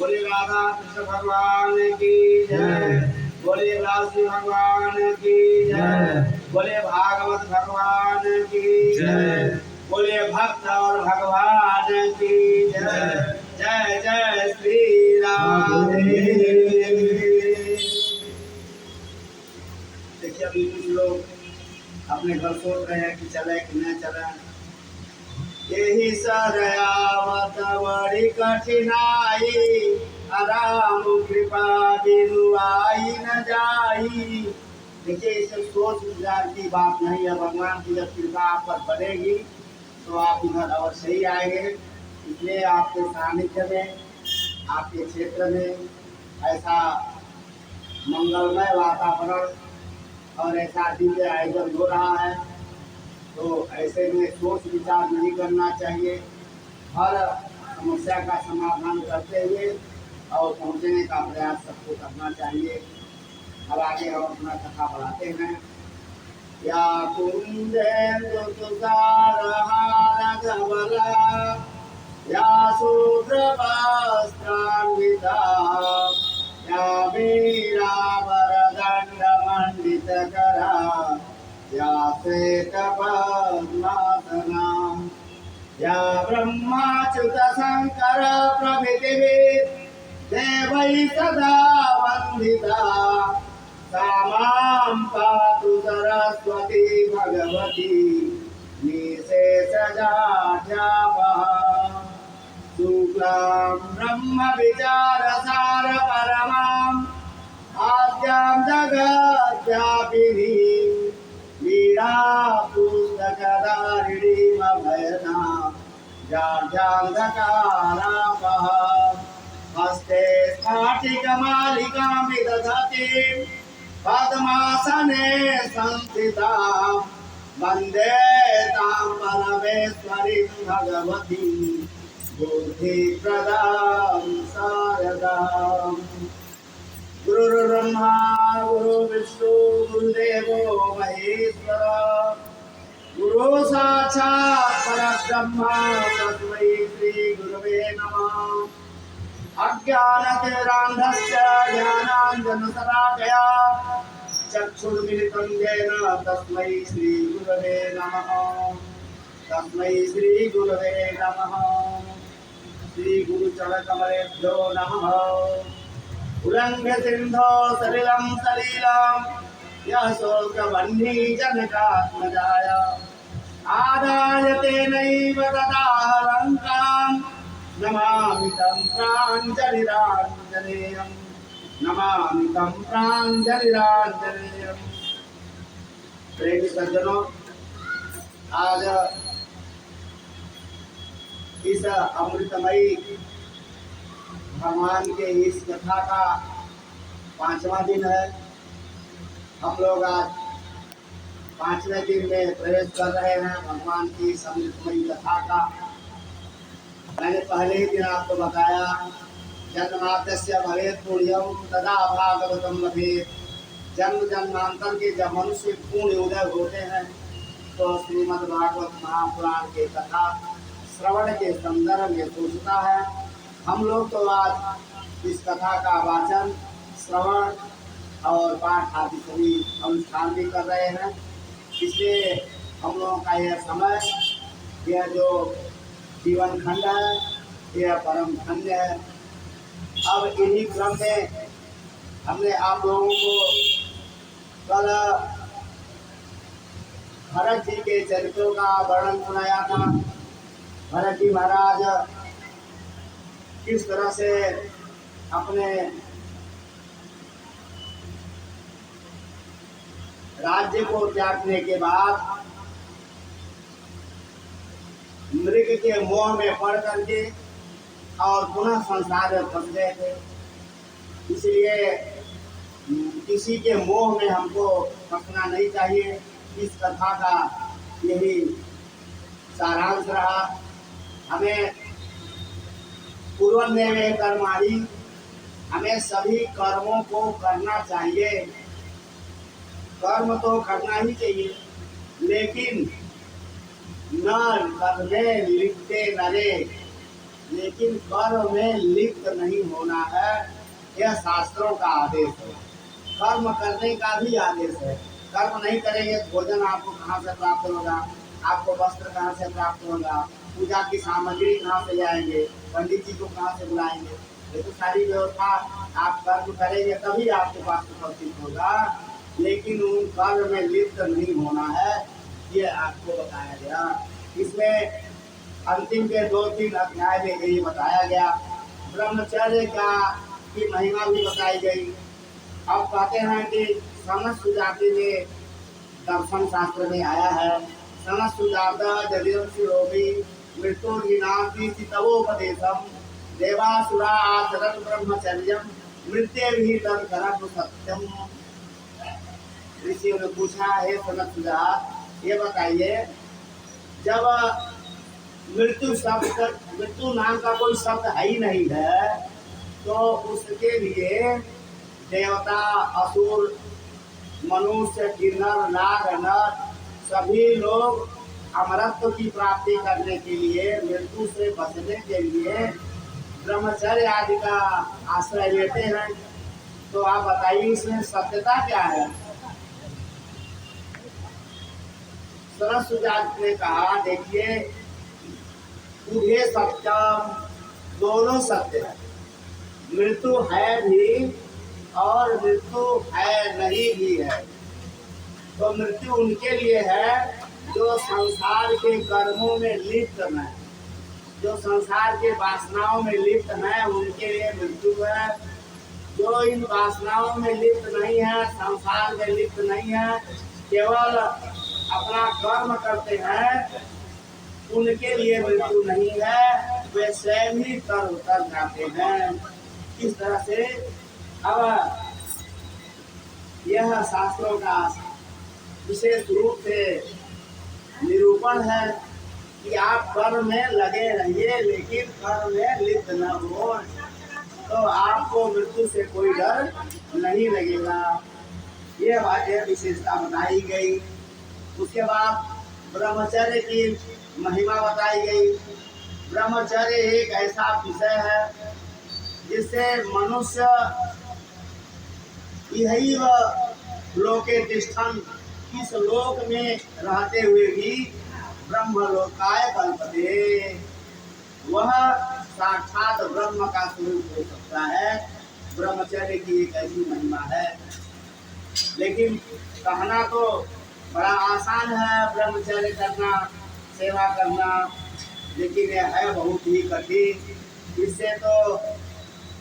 बोले राधा कृष्ण भगवान की जय। बोले राशि भगवान की जय। बोले भागवत भगवान की जय। बोले भक्त और भगवान की जय। जय जय श्री राधे। देखिए अभी कुछ लोग अपने घर सोच रहे हैं कि चले कि न चले। यही सरयावत बड़ी कठिनाई, राम कृपा बिनु आई न जाई। देखिए इसे सोच विचार की बात नहीं है। भगवान की जब कृपा आप पर बनेगी तो आप इधर अवश्य ही आएंगे। इसलिए आपके सानिध्य में, आपके क्षेत्र में ऐसा मंगलमय वातावरण और ऐसा दिव्य आयोजन हो रहा है, तो ऐसे में सोच विचार नहीं करना चाहिए। हर समस्या का समाधान करते हुए और पहुंचने का प्रयास सबको करना चाहिए। अब आगे हम अपना कथा बढ़ाते हैं। या कुंदेन्दु तुषार हार धवला, या शुभ्र वस्त्रान्विता, या वीरावरदण्ड मण्डितकरा, या श्वेतपद्मासना, या ब्रह्माच्युत शंकर प्रभृतिभिः देवैः सदा वन्दिता, सा मां पातु सरस्वती भगवती निःशेषजाड्यापहा। शुक्लां ब्रह्मविचारसार परमां आद्यां जगद्व्यापिनीं, वीणा पुस्तकधारिणीमभयदां जाड्यान्धकारापहा। हस्ते स्फाटिकमालिकां विदधतीं, पद्मासने संस्थितां, वन्दे तां परमेश्वरीं भगवतीं बुद्धिप्रदां शारदाम्। गुरुर्ब्रह्मा गुरुर्विष्णु गुरुदेवो महेश्वर, गुरु साक्षात् परब्रह्म तस्मै श्री गुरवे नमः। अज्ञानतिमिरान्धस्य ज्ञानाञ्जनशलाकया चक्षुर्मिलितं येन तस्मै श्रीगुरवे नमः। तस्मै श्रीगुरवे नमः। श्रीगुरुचरणकमलेभ्यो नमः। उल्लङ्घ्य सिन्धो सलिलं सलीलं, यः शोकवह्निजनकात्मजाय, आदाय तेनैव ददाह लङ्काम्, नमामि तं प्राञ्जलिराञ्जनेयम्। नमामि तं प्राञ्जलिराञ्जनेयम्। प्रेमी सज्जनों, आज इस अमृतमयी भगवान के इस कथा का 5वां दिन है। हम लोग आज 5वें दिन में प्रवेश कर रहे हैं भगवान की इस अमृतमयी कथा का। मैंने पहले ही दिन आपको बताया, जन्माद्यस्य भवेत् पुण्यं तदा भागवतं लभेत्। जन्म जन्मांतर के जब मनुष्य पूर्ण उदय होते हैं तो श्रीमद् भागवत महापुराण के कथा श्रवण के संदर्भ में सोचता है। हम लोग तो आज इस कथा का वाचन, श्रवण और पाठ आदि सभी अनुष्ठान भी कर रहे हैं। इसलिए हम लोगों का यह समय, यह जो जीवन खंड है, यह परम धन्य है। अब इन्हीं क्रम में हमने आप लोगों को कल भरत जी के चरित्रों का वर्णन सुनाया था। भरत जी महाराज किस तरह से अपने राज्य को त्यागने के बाद मृग के मोह में पड़ करके और पुनः संसार में फंस गए थे। इसलिए किसी के मोह में हमको फंसना नहीं चाहिए। इस कथा का यही सारांश रहा। हमें पूर्वमेव कर्माणि, हमें सभी कर्मों को करना चाहिए। कर्म तो करना ही चाहिए, लेकिन न कर्मे लिप्ते नरे, लेकिन कर्म में लिप्त नहीं होना है, यह शास्त्रों का आदेश है। कर्म करने का भी आदेश है। कर्म नहीं करेंगे तो भोजन आपको कहाँ से प्राप्त होगा, आपको वस्त्र कहाँ से प्राप्त होगा, पूजा की सामग्री कहाँ से लाएंगे, पंडित जी को कहाँ से बुलाएंगे। ये तो सारी व्यवस्था आप कर्म करेंगे तभी आपके पास उपस्थित होगा। लेकिन उन कर्म में लिप्त नहीं होना है, ये आपको बताया गया। इसमें अंतिम के 2-3 अध्याय में यही बताया गया। ब्रह्मचर्य का की महिमा भी बताई गई। अब कहते हैं कि समस्त सुजाति में दर्शन शास्त्र में आया है, समस्त सुजाता जलियम शिरोभी मृत्यु विनाशी चितवोपदेशम देवासुरा आचरण ब्रह्मचर्यम मृत्यु भी तत्करम सत्यम। ऋषियों ने पूछा, हे समस्त सुजात, ये बताइए, जब मृत्यु नाम का कोई शब्द है ही नहीं है, तो उसके लिए देवता, असुर, मनुष्य, किन्नर, नाग, नर सभी लोग अमरत्व की प्राप्ति करने के लिए, मृत्यु से बचने के लिए ब्रह्मचर्य आदि का आश्रय लेते हैं। तो आप बताइए इसमें सत्यता क्या है? सरस्वती ने कहा, देखिए, उभय सत्यम, दोनों सत्य है। मृत्यु है भी और मृत्यु है नहीं भी है। तो मृत्यु उनके लिए है जो संसार के कर्मों में लिप्त हैं, जो संसार के वासनाओं में लिप्त हैं, उनके लिए मृत्यु है। जो इन वासनाओं में लिप्त नहीं है, संसार में लिप्त नहीं है, केवल अपना कर्म करते हैं, उनके लिए मृत्यु नहीं है। वे स्वयं ही तर उतर जाते हैं। इस तरह से अब यह शास्त्रों का विशेष रूप से निरूपण है कि आप कर्म में लगे रहिए, लेकिन कर्म में लिप्त न हो, तो आपको मृत्यु से कोई डर नहीं लगेगा। ये बातें विशेषता बताई गई। उसके बाद ब्रह्मचर्य की महिमा बताई गई। ब्रह्मचर्य एक ऐसा विषय है जिससे मनुष्य यही लोके तिष्ठन्, इस लोक में रहते हुए भी ब्रह्मलोकाय कल्पते, वह साक्षात ब्रह्म का स्वरूप हो सकता है। ब्रह्मचर्य की एक ऐसी महिमा है। लेकिन कहना तो बड़ा आसान है ब्रह्मचर्य करना, सेवा करना, लेकिन यह है बहुत ही कठिन। इससे तो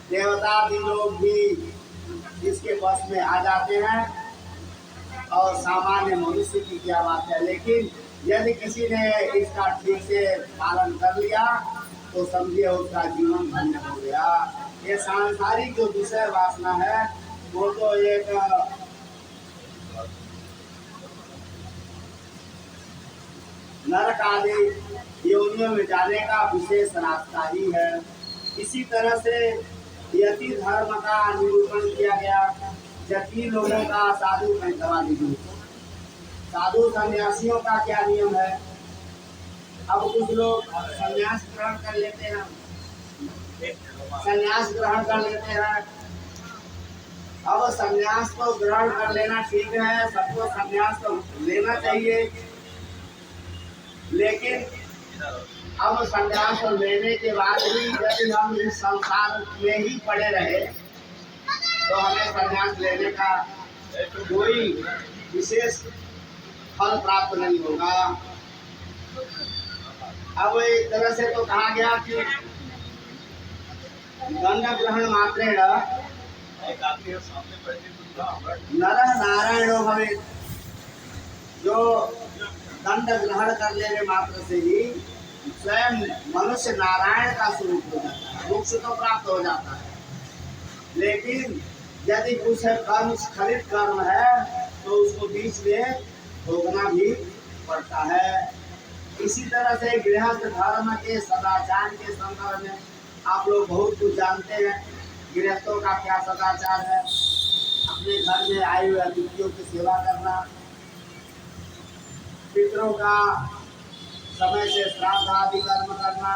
देवता भी लोग भी इसके वश में आ जाते हैं, और सामान्य मनुष्य की क्या बात है। लेकिन यदि किसी ने इसका ठीक से पालन कर लिया तो समझिए उसका जीवन धन्य हो गया। ये सांसारिक जो विषय वासना है वो तो एक नरक आदि योनियों में जाने का विशेष रास्ता ही है। इसी तरह से यति धर्म का निरूपण किया गया। जति लोगों का साधु दवा दीजिए, साधु सन्यासियों का क्या नियम है? अब कुछ लोग संन्यास ग्रहण कर लेते हैं, संन्यास ग्रहण कर लेते हैं। अब संन्यास को ग्रहण कर लेना ठीक है, सबको संन्यास तो लेना चाहिए, लेकिन अब संन्यास लेने के बाद भी यदि हम इस संसार में ही पड़े रहे तो हमें संन्यास लेने का कोई विशेष फल प्राप्त नहीं होगा। अब एक तरह से तो कहा गया कि दंड ग्रहण मात्रेण नरः नारायणो भवेत्, जो दंड ग्रहण कर लेने मात्र से ही स्वयं मनुष्य नारायण का स्वरूप हो जाता है, मोक्ष तो प्राप्त हो जाता है। लेकिन यदि कुछ कर्म स्खलित कर्म है तो उसको बीच में भोगना भी पड़ता है। इसी तरह से गृहस्थ धर्म के सदाचार के संदर्भ में आप लोग बहुत कुछ जानते हैं। गृहस्थों का क्या सदाचार है? अपने घर में आए हुए अतिथियों की सेवा करना, पितरों का समय से श्राद्ध आदि कर्म करना,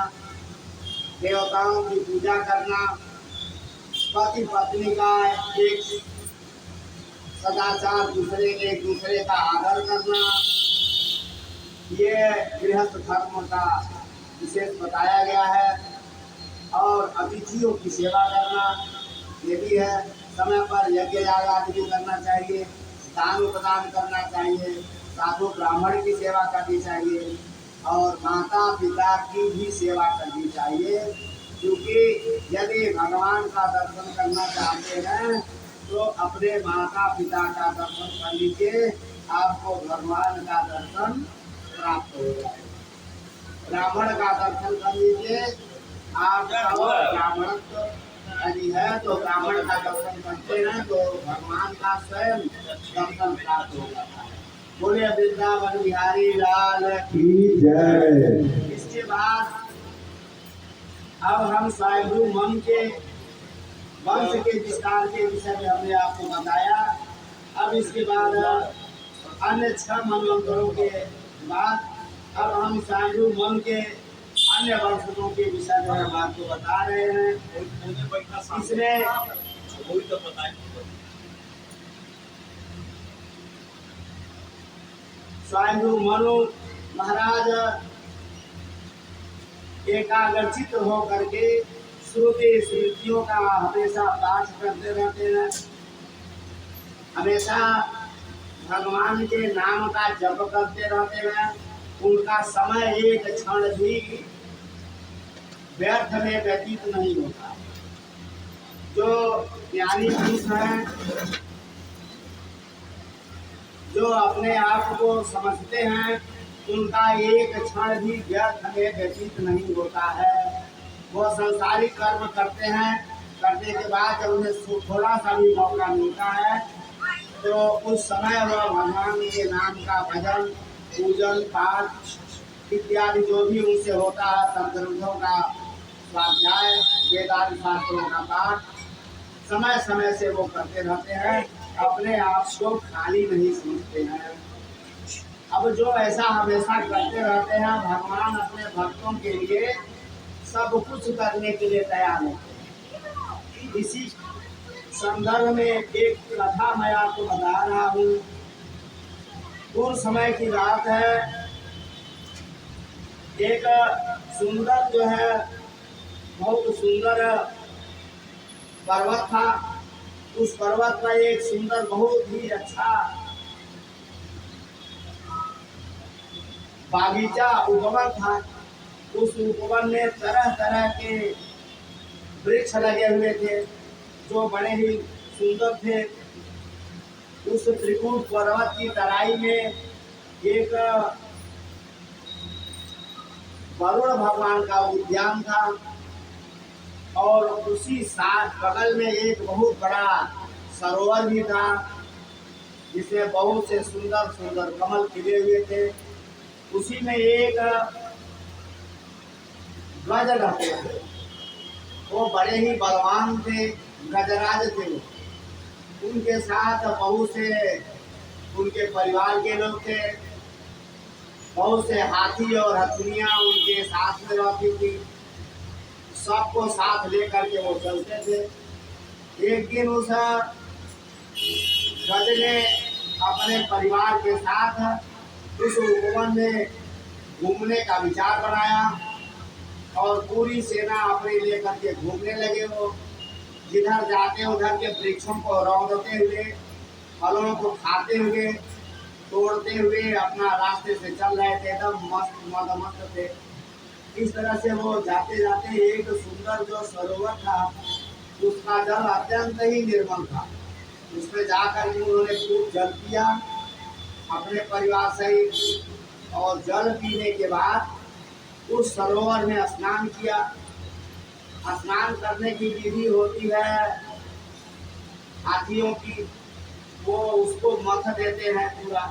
देवताओं की पूजा करना, पति पत्नी का एक सदाचार, एक दूसरे का आदर करना, ये गृहस्थ धर्म का विशेष बताया गया है। और अतिथियों की सेवा करना ये भी है। समय पर यज्ञ याग आदि भी करना चाहिए, दान उपदान करना चाहिए, साधु ब्राह्मण की सेवा करनी चाहिए और माता पिता की भी सेवा करनी चाहिए। क्योंकि यदि भगवान का दर्शन करना चाहते हैं तो अपने माता पिता का दर्शन कर लीजिए, आपको भगवान का दर्शन प्राप्त हो जाएगा। ब्राह्मण का दर्शन कर लीजिए, आपका ब्राह्मणत्व यदि है तो ब्राह्मण का दर्शन करते हैं तो भगवान का स्वयं दर्शन प्राप्त हो जाता है। बोले वृंदावन बिहारी लाल की जय। इसके बाद अब हम स्वयंभू मन के वंश के विस्तार के विषय में हमने आपको बताया। अब इसके बाद अन्य 6 मनवंतरों के बाद अब हम स्वयंभू मन के अन्य वंशों के विषय में हम आपको बता रहे हैं। इसमें स्वयंभू मनु महाराज एकाग्रचित होकर के श्रुति स्मृतियों का हमेशा पाठ करते रहते हैं, हमेशा भगवान के नाम का जप करते रहते हैं। उनका समय एक क्षण भी व्यर्थ में व्यतीत नहीं होता। जो ज्ञानी पुरुष हैं, जो अपने आप को समझते हैं, उनका एक क्षण भी व्यर्थ में व्यतीत नहीं होता है। वो संसारिक कर्म करते हैं, करने के बाद जब उन्हें थोड़ा सा भी मौका मिलता है तो उस समय वह भगवान के नाम का भजन, पूजन, पाठ इत्यादि जो भी उनसे होता है, संग्रंथों का स्वाध्याय, वेदांत शास्त्रों का पाठ समय समय से वो करते रहते हैं। अपने आप को खाली नहीं समझते हैं। अब जो ऐसा हमेशा करते रहते हैं, भगवान अपने भक्तों के लिए सब कुछ करने के लिए तैयार होते हैं। इसी संदर्भ में एक कथा मैं आपको बता रहा हूँ। उस समय की बात है, एक सुंदर जो है, बहुत सुंदर पर्वत था। उस पर्वत पर एक सुंदर, बहुत ही अच्छा बागीचा उपवन था। उस उपवन में तरह तरह के वृक्ष लगे हुए थे जो बड़े ही सुंदर थे। उस त्रिकूट पर्वत की तराई में एक वरुण भगवान का उद्यान था और उसी साथ बगल में एक बहुत बड़ा सरोवर भी था जिसमें बहुत से सुंदर सुंदर कमल खिले हुए थे। उसी में एक गज रहते थे, वो बड़े ही बलवान थे, गजराज थे। उनके साथ बहुत से उनके परिवार के लोग थे, बहुत से हाथी और हथनियां उनके साथ में रहती थी। सबको साथ लेकर के वो चलते थे। एक दिन उस गज ने अपने परिवार के साथ उस उपवन में घूमने का विचार बनाया और पूरी सेना अपने लेकर के घूमने लगे। वो जिधर जाते उधर के वृक्षों को रौंदते हुए, फलों को खाते हुए, तोड़ते हुए अपना रास्ते से चल रहे थे। एकदम मस्त मस्त थे। इस तरह से वो जाते जाते एक सुंदर जो सरोवर था, उसका जल अत्यंत ही निर्मल था। उसमें जाकर के उन्होंने खूब जल पिया अपने परिवार सहित, और जल पीने के बाद उस सरोवर में स्नान किया। स्नान करने की विधि होती है हाथियों की, वो उसको मथ देते हैं पूरा।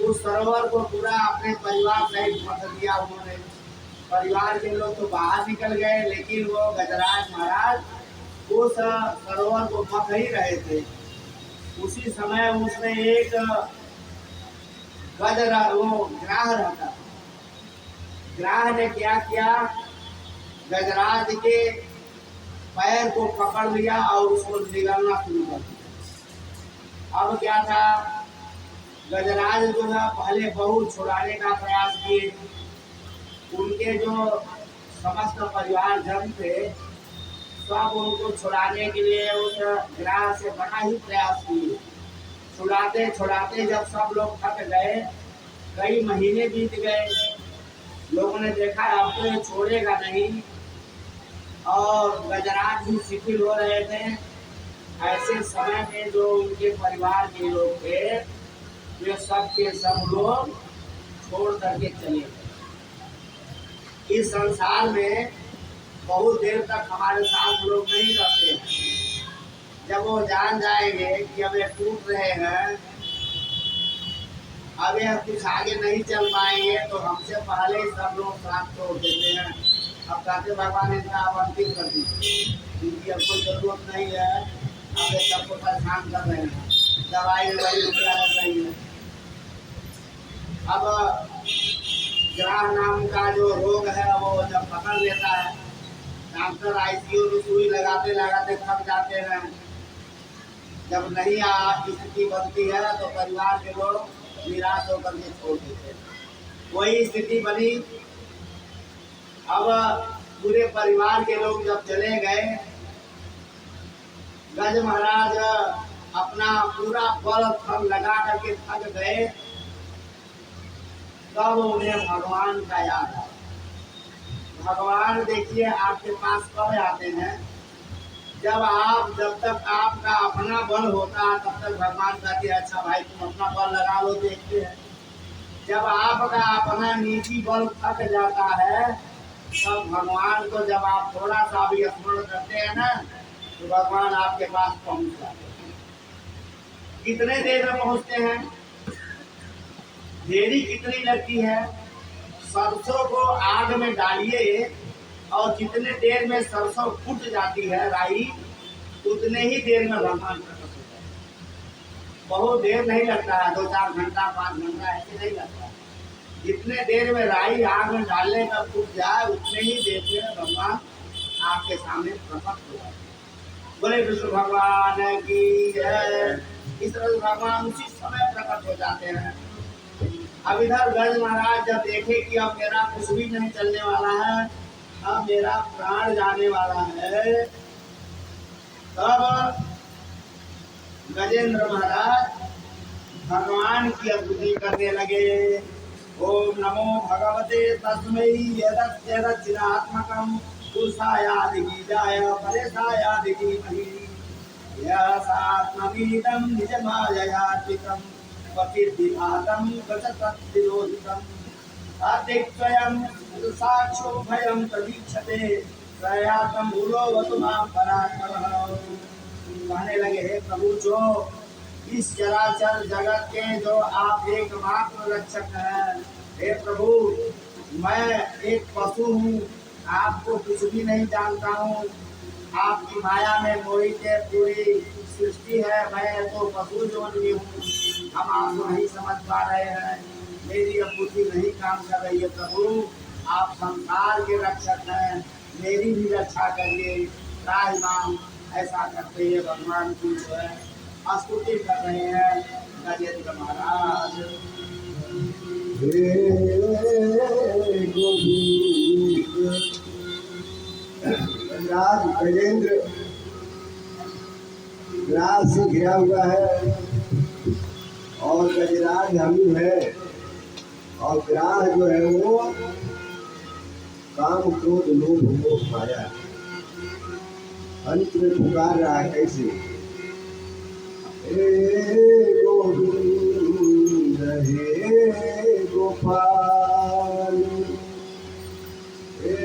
उस सरोवर को पूरा अपने परिवार सहित मथ दिया उन्होंने। परिवार के लोग तो बाहर निकल गए, लेकिन वो गजराज महाराज उस सरोवर को मथ ही रहे थे। उसी समय उसमें एक ग्राह रहता था। ग्राह ने क्या किया, गजराज के पैर को पकड़ लिया और उसको निगलना शुरू कर दिया। अब क्या था, गजराज जो है पहले बहुत छुड़ाने का प्रयास किए, उनके जो समस्त परिवार जन थे सब उनको छुड़ाने के लिए उस ग्राह से बड़ा ही प्रयास किए। छुड़ाते छुड़ाते जब सब लोग थक गए, कई महीने बीत गए, लोगों ने देखा अब तो ये छोड़ेगा नहीं और गजराज भी शिथिल हो रहे थे। ऐसे समय में जो उनके परिवार के लोग थे वे सब के सब लोग छोड़ करके चले गए। इस संसार में बहुत देर तक हमारे साथ लोग नहीं रहते हैं। जब वो जान जाएंगे कि अब ये टूट रहे हैं, अब ये कुछ आगे नहीं चल पाएंगे, तो हमसे पहले ही सब लोग साथ छोड़ देते हैं। अब कहते भगवान इनका आप अंतिम कर दीजिए, इनकी अब कोई जरूरत नहीं है, अब ये सबको परेशान कर रहे हैं, दवाई वही रुपया सही है। अब ग्राह नाम का जो रोग है वो जब पकड़ लेता है, डॉक्टर आईसीयू में सुई लगाते लगाते थक जाते हैं। जब नहीं स्थिति बनती है तो परिवार के लोग निराश होकर के छोड़ देते हैं। वही स्थिति बनी। अब पूरे परिवार के लोग जब चले गए, गज महाराज अपना पूरा बल थम लगा करके थक गए, तब उन्हें भगवान का याद आया। भगवान देखिए आपके पास कब आते हैं, जब तक आपका अपना बल होता है तब तक भगवान कहते हैं अच्छा भाई तुम अपना बल लगा लो, देखते हैं। जब आपका अपना निजी बल थक जाता है तब भगवान को जब आप थोड़ा सा भी स्मरण करते हैं ना तो भगवान आपके पास पहुंच जाते हैं। कितने देर में पहुंचते हैं, देरी कितनी लगती है। सरसों को आग में डालिए और जितने देर में सरसों फूट जाती है राई, उतने ही देर में भगवान प्रकट होता है। बहुत देर नहीं लगता है, 2-4 घंटा 5 घंटा ऐसे नहीं लगता है। जितने देर में राई आग में डालने का फूट जाए उतने ही देर में भगवान आपके सामने प्रकट हो जाए। बोले विष्णु भगवान की जय। इस तरह भगवान उसी समय प्रकट हो जाते हैं। अब इधर गज महाराज जब देखे कि अब मेरा कुछ भी नहीं चलने वाला है, अब मेरा प्राण जाने वाला है, तब गजेंद्र महाराज भगवान की स्तुति करने लगे। ओम नमो भगवते तस्मै यदस्य दक्षिणात्मकं पुरुषायादि बीजाय परेशायादि धीमहि यसात्मनीतं निजमाययात्मिकं पतिर्विभातं गततद्विरोधितं अतिक्वयं साक्षो भयं प्रतीक्षते प्रयातं भूलोवतु मां परात्परः। कहने लगे हे प्रभु, जो इस चराचर जगत के जो आप एकमात्र रक्षक हैं, हे प्रभु मैं एक पशु हूँ, आपको कुछ भी नहीं जानता हूँ, आपकी माया में मोहित है, पूरी सृष्टि है, मैं तो पशु जोन में हूँ, हम आपको नहीं समझ पा रहे हैं, मेरी अब बुद्धि नहीं काम कर रही है। प्रभु आप संसार के रक्षक हैं, मेरी भी रक्षा करिए, त्राहिमाम। ऐसा करते हुए भगवान की जो है स्तुति कर रहे हैं गजेंद्र महाराज। राज गजेंद्र राज से घिरा हुआ है और गजराज हम है, और ग्राह जो है वो काम क्रोध लोभ मोह माया अंत में पुकार रहा है कैसे, हे गोविंद हे गोपाल, हे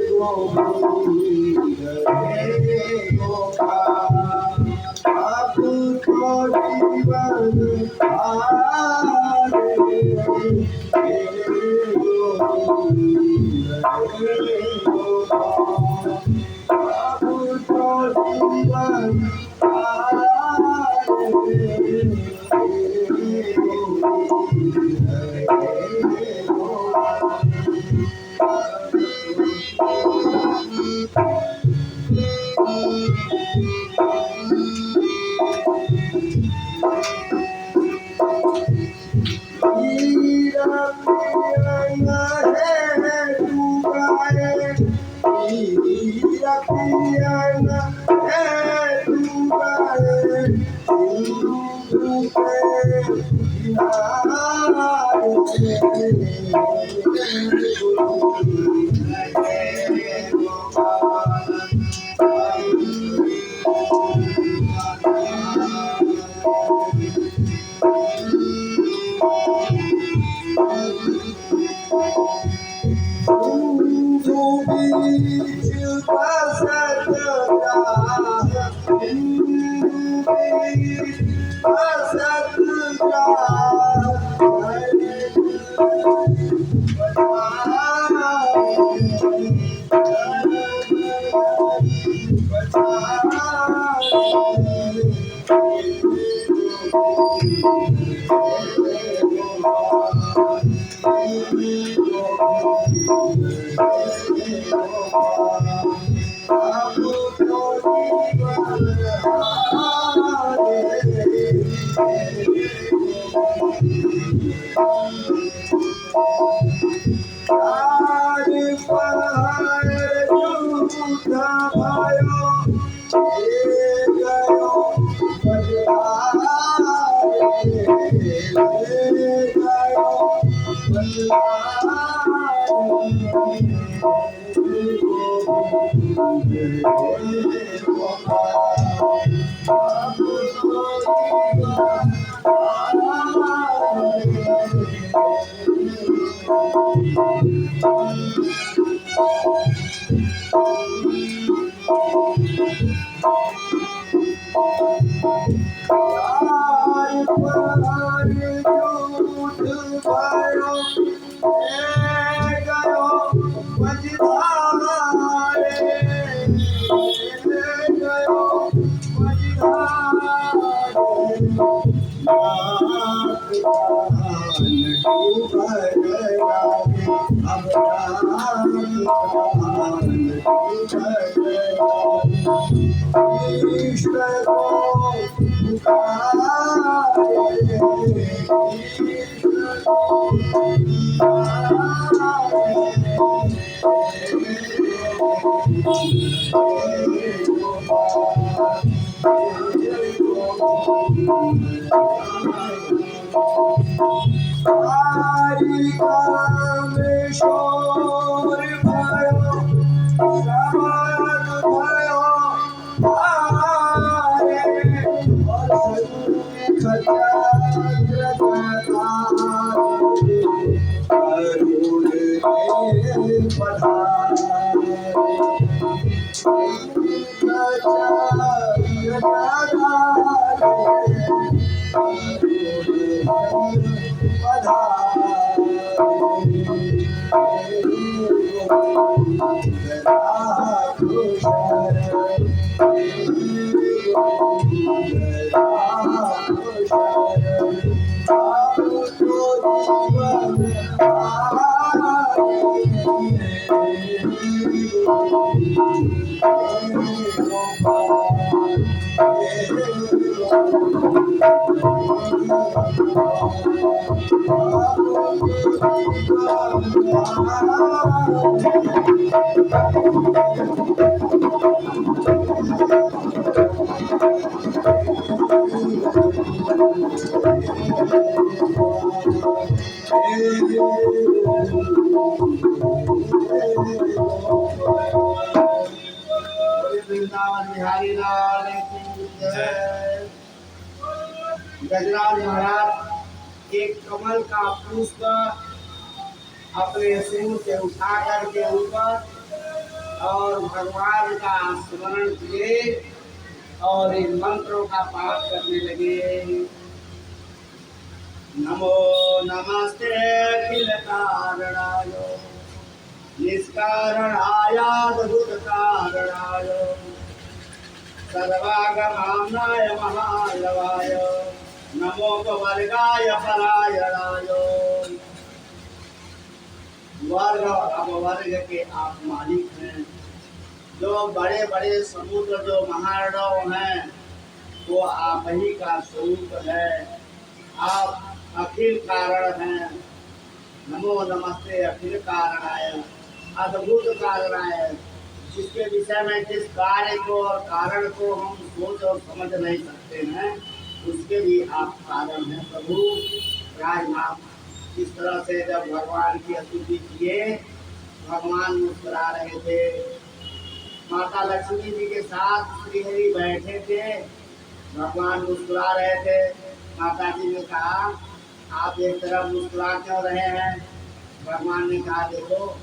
गोविंद हे गोपाल, अब तो जीवन आए, हे गोविंद हे गोपाल, अब तो जीवन वृंदावन बिहारी लाल की जय। गजराज महाराज एक कमल का पुष्प अपने सिंह से उठा करके ऊपर और भगवान का स्मरण किए और इन मंत्रों का पाठ करने लगे। नमो नमस्ते अखिल कारणाय निष्कारणाय अद्भुत कारणाय सर्वागमानाय महालवाय नमोपवर्गाय परायणाय। वर्ग और अपवर्ग के आप मालिक हैं, जो बड़े बड़े समुद्र जो महारणव हैं वो आप ही का स्वरूप है। आप अखिल कारण हैं। नमो नमस्ते अखिल कारणाय, अद्भुत कारणाय। जिसके विषय में जिस कार्य को और कारण को हम सोच और समझ नहीं सकते हैं, उसके भी आप कारण हैं प्रभु राजनाथ। इस तरह से जब भगवान की स्तुति किए, भगवान मुस्कुरा रहे थे। माता लक्ष्मी जी के साथ श्रीहरि बैठे थे, भगवान मुस्कुरा रहे थे। माता जी ने कहा आप एक तरफ मुस्कुरा क्यों रहे हैं? भगवान ने कहा देखो,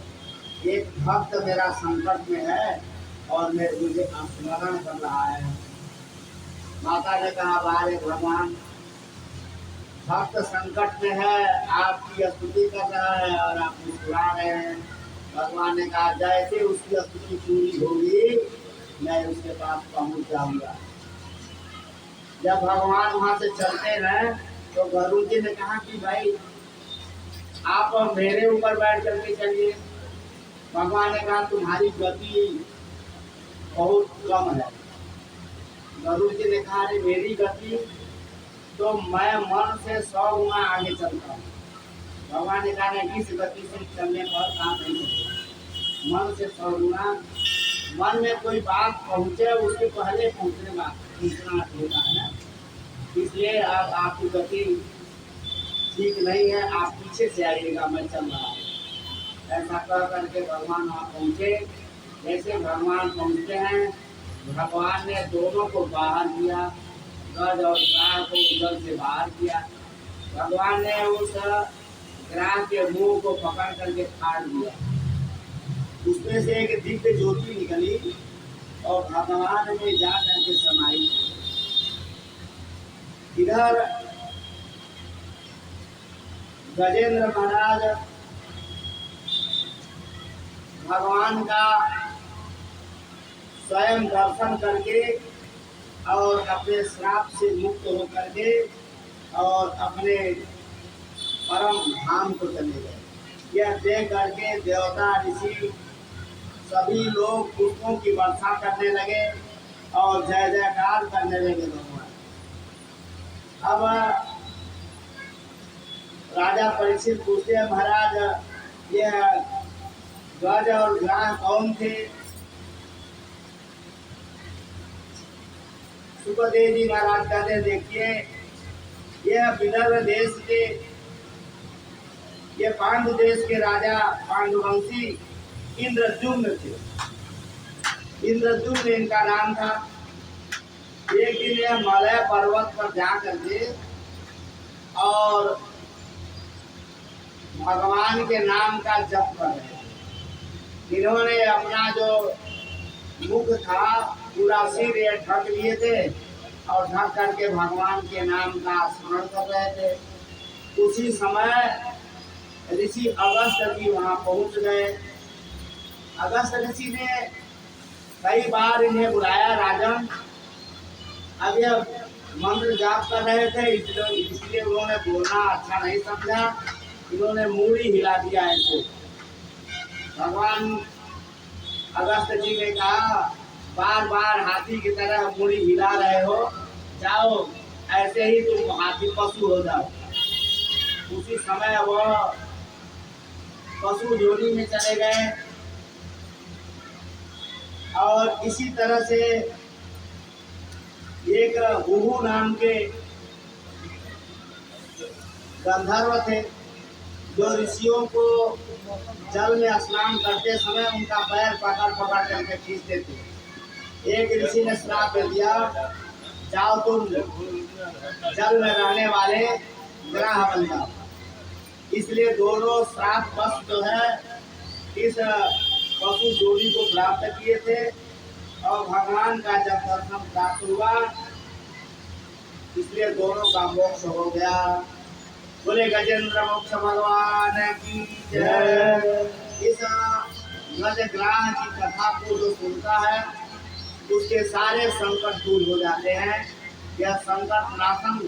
एक भक्त मेरा संकट में है और मुझे स्मरण कर रहा है। माता ने कहा बारे भगवान, भक्त संकट में है, आपकी स्तुति कर रहा है और आप मुस्कुरा रहे हैं। भगवान ने कहा जैसे उसकी स्तुति पूरी होगी मैं उसके पास पहुंच जाऊंगा। जब भगवान वहां से चलते हैं तो गरुड़ जी ने कहा कि भाई आप मेरे ऊपर बैठ करके चलिए। भगवान ने कहा तुम्हारी गति बहुत कम है। गरुड़ जी ने कहा अरे मेरी गति तो मैं मन से 100 गुना आगे चलता हूँ। भगवान ने कहा नहीं, इस गति से चलने पर काम नहीं होगा। मन से 100 गुना, मन में कोई बात पहुँचे उसके पहले पहुँचना होता है ना। इसलिए अब आपकी गति ठीक नहीं है, आप पीछे से आइएगा, मैं चल रहा हूँ। ऐसा कह करके भगवान वहाँ पहुँचे। जैसे भगवान पहुँचते हैं, भगवान ने दोनों को बाहर किया, गज और ग्राह को जल से बाहर किया। भगवान ने उस ग्राह के मुंह को पकड़ करके फाड़ दिया। उसमें से एक दिव्य ज्योति निकली और भगवान में जा करके समाई। इधर गजेंद्र महाराज भगवान का स्वयं दर्शन करके और अपने श्राप से मुक्त होकर के और अपने परम धाम को चले गए। यह देख करके देवता ऋषि सभी लोग पुष्पों की वर्षा करने लगे और जय जयकार करने लगे भगवान। अब राजा परीक्षित पूछते हैं महाराज यह गज और ग्राह कौन थे? सुखदेव जी महाराज कहते देखिए, यह विदर्भ देश के, ये पांडु देश के राजा पांडुवंशी इंद्रद्युम्न थे। इंद्रद्युम्न इनका नाम था। एक दिन यह मलय पर्वत पर जा करके और भगवान के नाम का जप कर रहे थे। इन्होंने अपना जो मुख था पूरा सिर ये ढक लिए थे और ढक करके भगवान के नाम का स्मरण कर रहे थे। उसी समय ऋषि अगस्त जी वहां पहुंच गए। अगस्त ऋषि ने कई बार इन्हें बुलाया, राजन अब यह मंत्र जाप कर रहे थे इसलिए उन्होंने बोलना अच्छा नहीं समझा। इन्होंने मूड़ी हिला दिया इनको। भगवान अगस्त जी ने कहा बार बार हाथी की तरह मूड़ी हिला रहे हो, जाओ ऐसे ही तुम हाथी पशु हो जाओ। उसी समय वह पशु जोड़ी में चले गए और इसी तरह से एक हुहू नाम के गंधर्व थे जो ऋषियों को जल में स्नान करते समय उनका पैर पकड़ पकड़ करके खींचते थे। एक ऋषि ने श्राप दे दिया, जाओ तुम जल में रहने वाले ग्राह बन जाओ। इसलिए दोनों श्राप वश जो है इस पशु जोड़ी को प्राप्त किए थे और भगवान का जब दर्शन प्राप्त हुआ इसलिए दोनों का मोक्ष हो गया। बोले गजेंद्र मोक्ष भगवान की जय। इस गजग्राह की कथा को जो सुनता है उसके सारे संकट दूर हो जाते हैं। यह संकट नाशन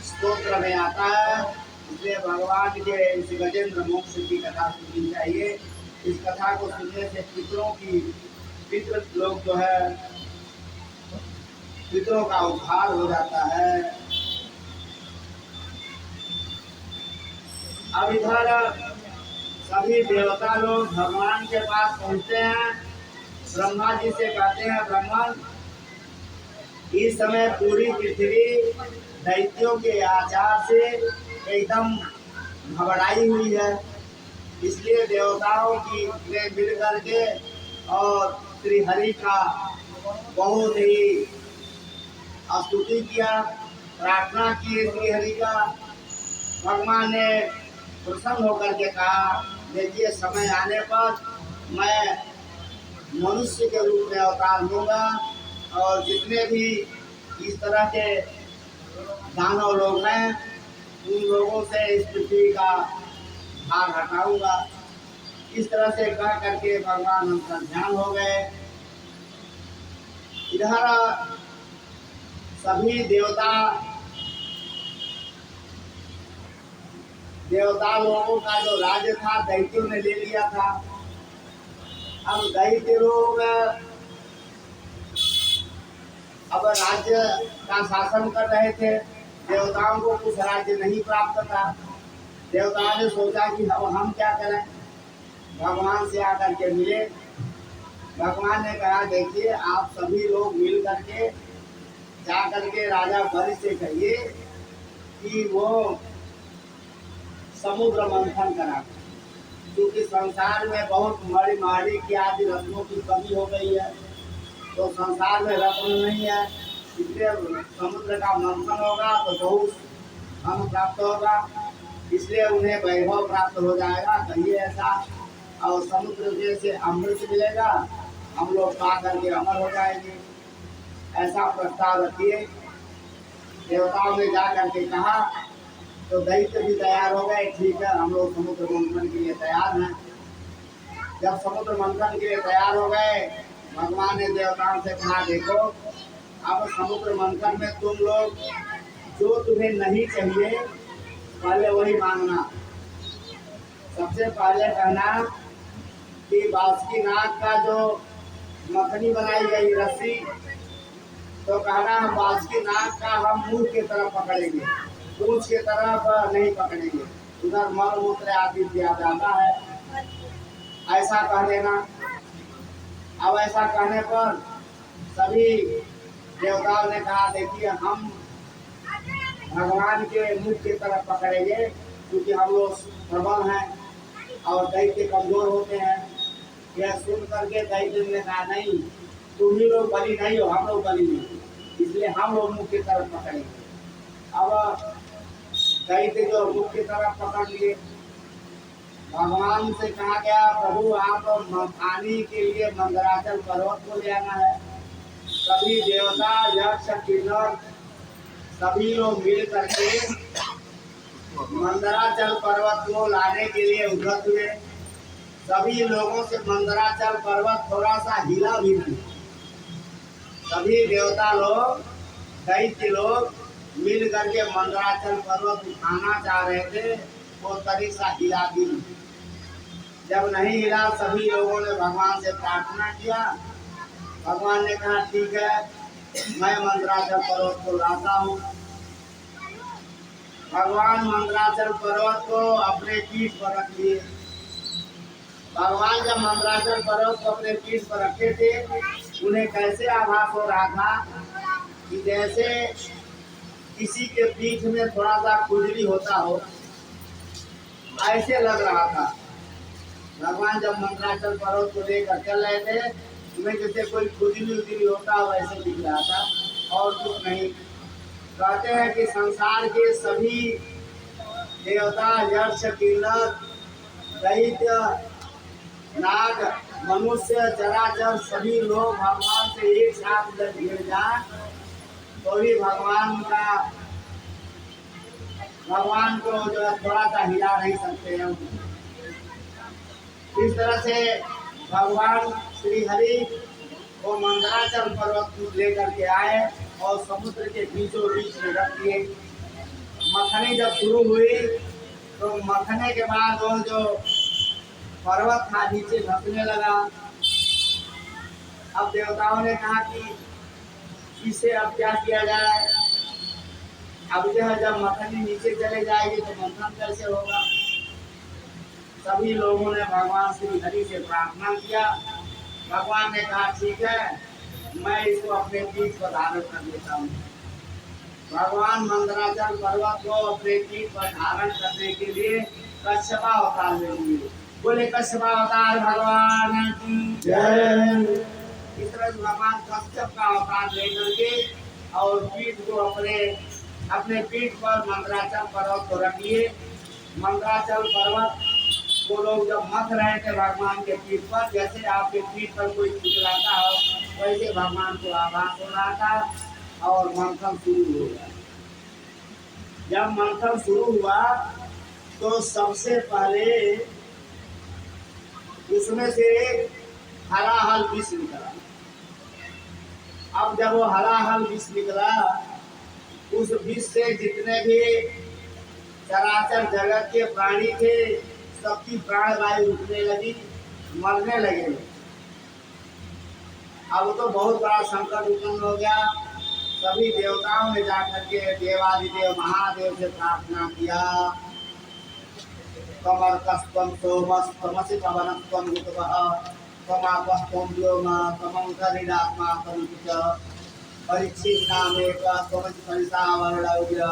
स्तोत्र में आता है। इसलिए भगवान के इस गजेंद्र मोक्ष की कथा सुननी चाहिए। इस कथा को सुनने से पितरों की पितृ लोग जो है पितरों का उद्धार हो जाता है। अब इधर सभी देवता लोग भगवान के पास पहुंचते हैं। ब्रह्मा जी से कहते हैं, ब्रह्मन इस समय पूरी पृथ्वी दैत्यों के आचार से एकदम घबराई हुई है, इसलिए देवताओं की ने मिल करके और श्री हरि का बहुत ही स्तुति किया, प्रार्थना की श्री हरि का। भगवान ने प्रसन्न होकर के कहा, देखिए समय आने पर मैं मनुष्य के रूप में अवतार लूंगा और जितने भी इस तरह के दानव लोग हैं उन लोगों से इस पृथ्वी का भार हटाऊंगा। इस तरह से कह करके भगवान उनका ध्यान हो गए। इधर सभी देवता लोगों का जो राज्य था दैत्यों ने ले लिया था। अब दैत्य लोग अब राज्य का शासन कर रहे थे, देवताओं को कुछ राज्य नहीं प्राप्त था। देवताओं ने सोचा कि अब हम क्या करें, भगवान से आकर के मिले। भगवान ने कहा, देखिए आप सभी लोग मिल करके जा करके राजा बलि से कहिए कि वो समुद्र मंथन करा, क्योंकि संसार में बहुत मणि की आदि रत्नों की कमी हो गई है, तो संसार में रत्न नहीं है, इसलिए समुद्र का मंथन होगा तो बहुत धन प्राप्त होगा, इसलिए उन्हें वैभव प्राप्त हो जाएगा। कहिए ऐसा, और समुद्र से अमृत मिलेगा, हम लोग पा करके अमर हो जाएंगे, ऐसा प्रस्ताव रखिए। देवताओं ने जा करके कहा तो दैत्य भी तैयार हो गए, ठीक है हम लोग समुद्र मंथन के लिए तैयार हैं। जब समुद्र मंथन के लिए तैयार हो गए, भगवान ने देवताओं से कहा, देखो अब समुद्र मंथन में तुम लोग जो तुम्हें नहीं चाहिए पहले वही मांगना। सबसे पहले कहना कि बासुकीनाथ का जो मखनी बनाई गई रस्सी, तो कहना हम बासुकीनाथ का हम मुंह की तरफ पकड़ेंगे, पूंछ की तरफ नहीं पकड़ेंगे, उधर मल मूत्र आदि दिया जाता है, ऐसा कह देना। अब ऐसा कहने पर सभी देवताओं ने कहा, देखिए हम भगवान के मुख की तरफ पकड़ेंगे, क्योंकि हम लोग प्रबल हैं और दैत्य कमजोर होते हैं। यह सुन करके दैत्य ने कहा, नहीं तुम ही लोग बलि नहीं हो, हम लोग बलि नहीं, इसलिए हम लोग मुख की तरफ पकड़ेंगे। अब दैत्य जो मुख की तरफ पकड़ लिए, भगवान से कहा गया, प्रभु आप खाने के लिए मंदराचल पर्वत को ले आना है। सभी देवता यक्ष किन्नर सभी लोग मिल करके मंदराचल पर्वत को लाने के लिए उद्यत हुए। सभी लोगों से मंदराचल पर्वत थोड़ा सा हिला भी नहीं। सभी देवता लोग दैत्य लोग मिल करके मंदराचल पर्वत उठाना चाह रहे थे, वो तरीके सा हिला भी नहीं। जब नहीं हिला, सभी लोगों ने भगवान से प्रार्थना किया। भगवान ने कहा, ठीक है मैं मंदराचल पर्वत को लाता हूँ। भगवान मंदराचल पर्वत को अपने पीठ पर रख लिए। भगवान जब मंदराचल पर्वत को अपने पीठ पर रखे थे, उन्हें कैसे आभास हो रहा था कि जैसे किसी के पीठ में थोड़ा सा खुजली होता हो, ऐसे लग रहा था। भगवान जब मंदराचल पर्वत को लेकर चल रहे थे, उन्हें जैसे कोई खुजली होता हो वैसे दिख रहा था, और कुछ नहीं। कहते हैं कि संसार के सभी देवता यक्ष किन्नर दैत्य नाग मनुष्य चराचर सभी लोग भगवान से एक साथ जब गिर जाए तो भी भगवान को जो है थोड़ा सा हिला नहीं सकते हैं। इस तरह से भगवान श्री हरि को मंदराचल पर्वत लेकर के आए और समुद्र के बीचों बीच में रख दिए। मथनी जब शुरू हुई तो मथने के बाद वो जो पर्वत था नीचे धंसने लगा। अब देवताओं ने कहा कि इसे अब क्या किया जाए। अब जो है जब मथनी नीचे चले जाएगी तो मंथन कैसे होगा। सभी लोगों ने भगवान श्री हरि से प्रार्थना किया। भगवान ने कहा ठीक है, मैं इसको अपने पीठ पर धारण कर लेता हूँ। भगवान मंदराचल पर्वत को अपने पीठ पर धारण करने के लिए कच्छपा अवतार ले लिए। बोले कच्छपा अवतार भगवान की जय। इस तरह से भगवान कच्छप का अवतार लेकर के और पीठ को अपने पीठ पर मंदराचल पर्वत को रख लिए। मंदराचल पर्वत वो लोग जब मथ रहे थे भगवान के पीठ पर, जैसे आपके पीठ पर कोई चिल्लाता हो वैसे भगवान को आभास हो रहा था और मंथन शुरू हो गया। जब मंथन शुरू हुआ तो सबसे पहले उसमें से हरा हल विष निकला। अब जब वो हरा हल विष निकला, उस विष से जितने भी चराचर जगत के प्राणी थे सबकी प्राणवायु रुकने लगी, मरने लगे। अब तो बहुत बड़ा संकट उत्पन्न हो गया। सभी देवताओं ने जाकर के देवादिदेव महादेव से प्रार्थना किया। कमर्कस्त्वं सोमस्तमसि पवनस्त्वं ऋतवः त्वमापस्त्वं व्योम त्वमंतरिणात्मा त्वं च परिच्छिन्नामेका त्वमसि परिसावर्णव्य।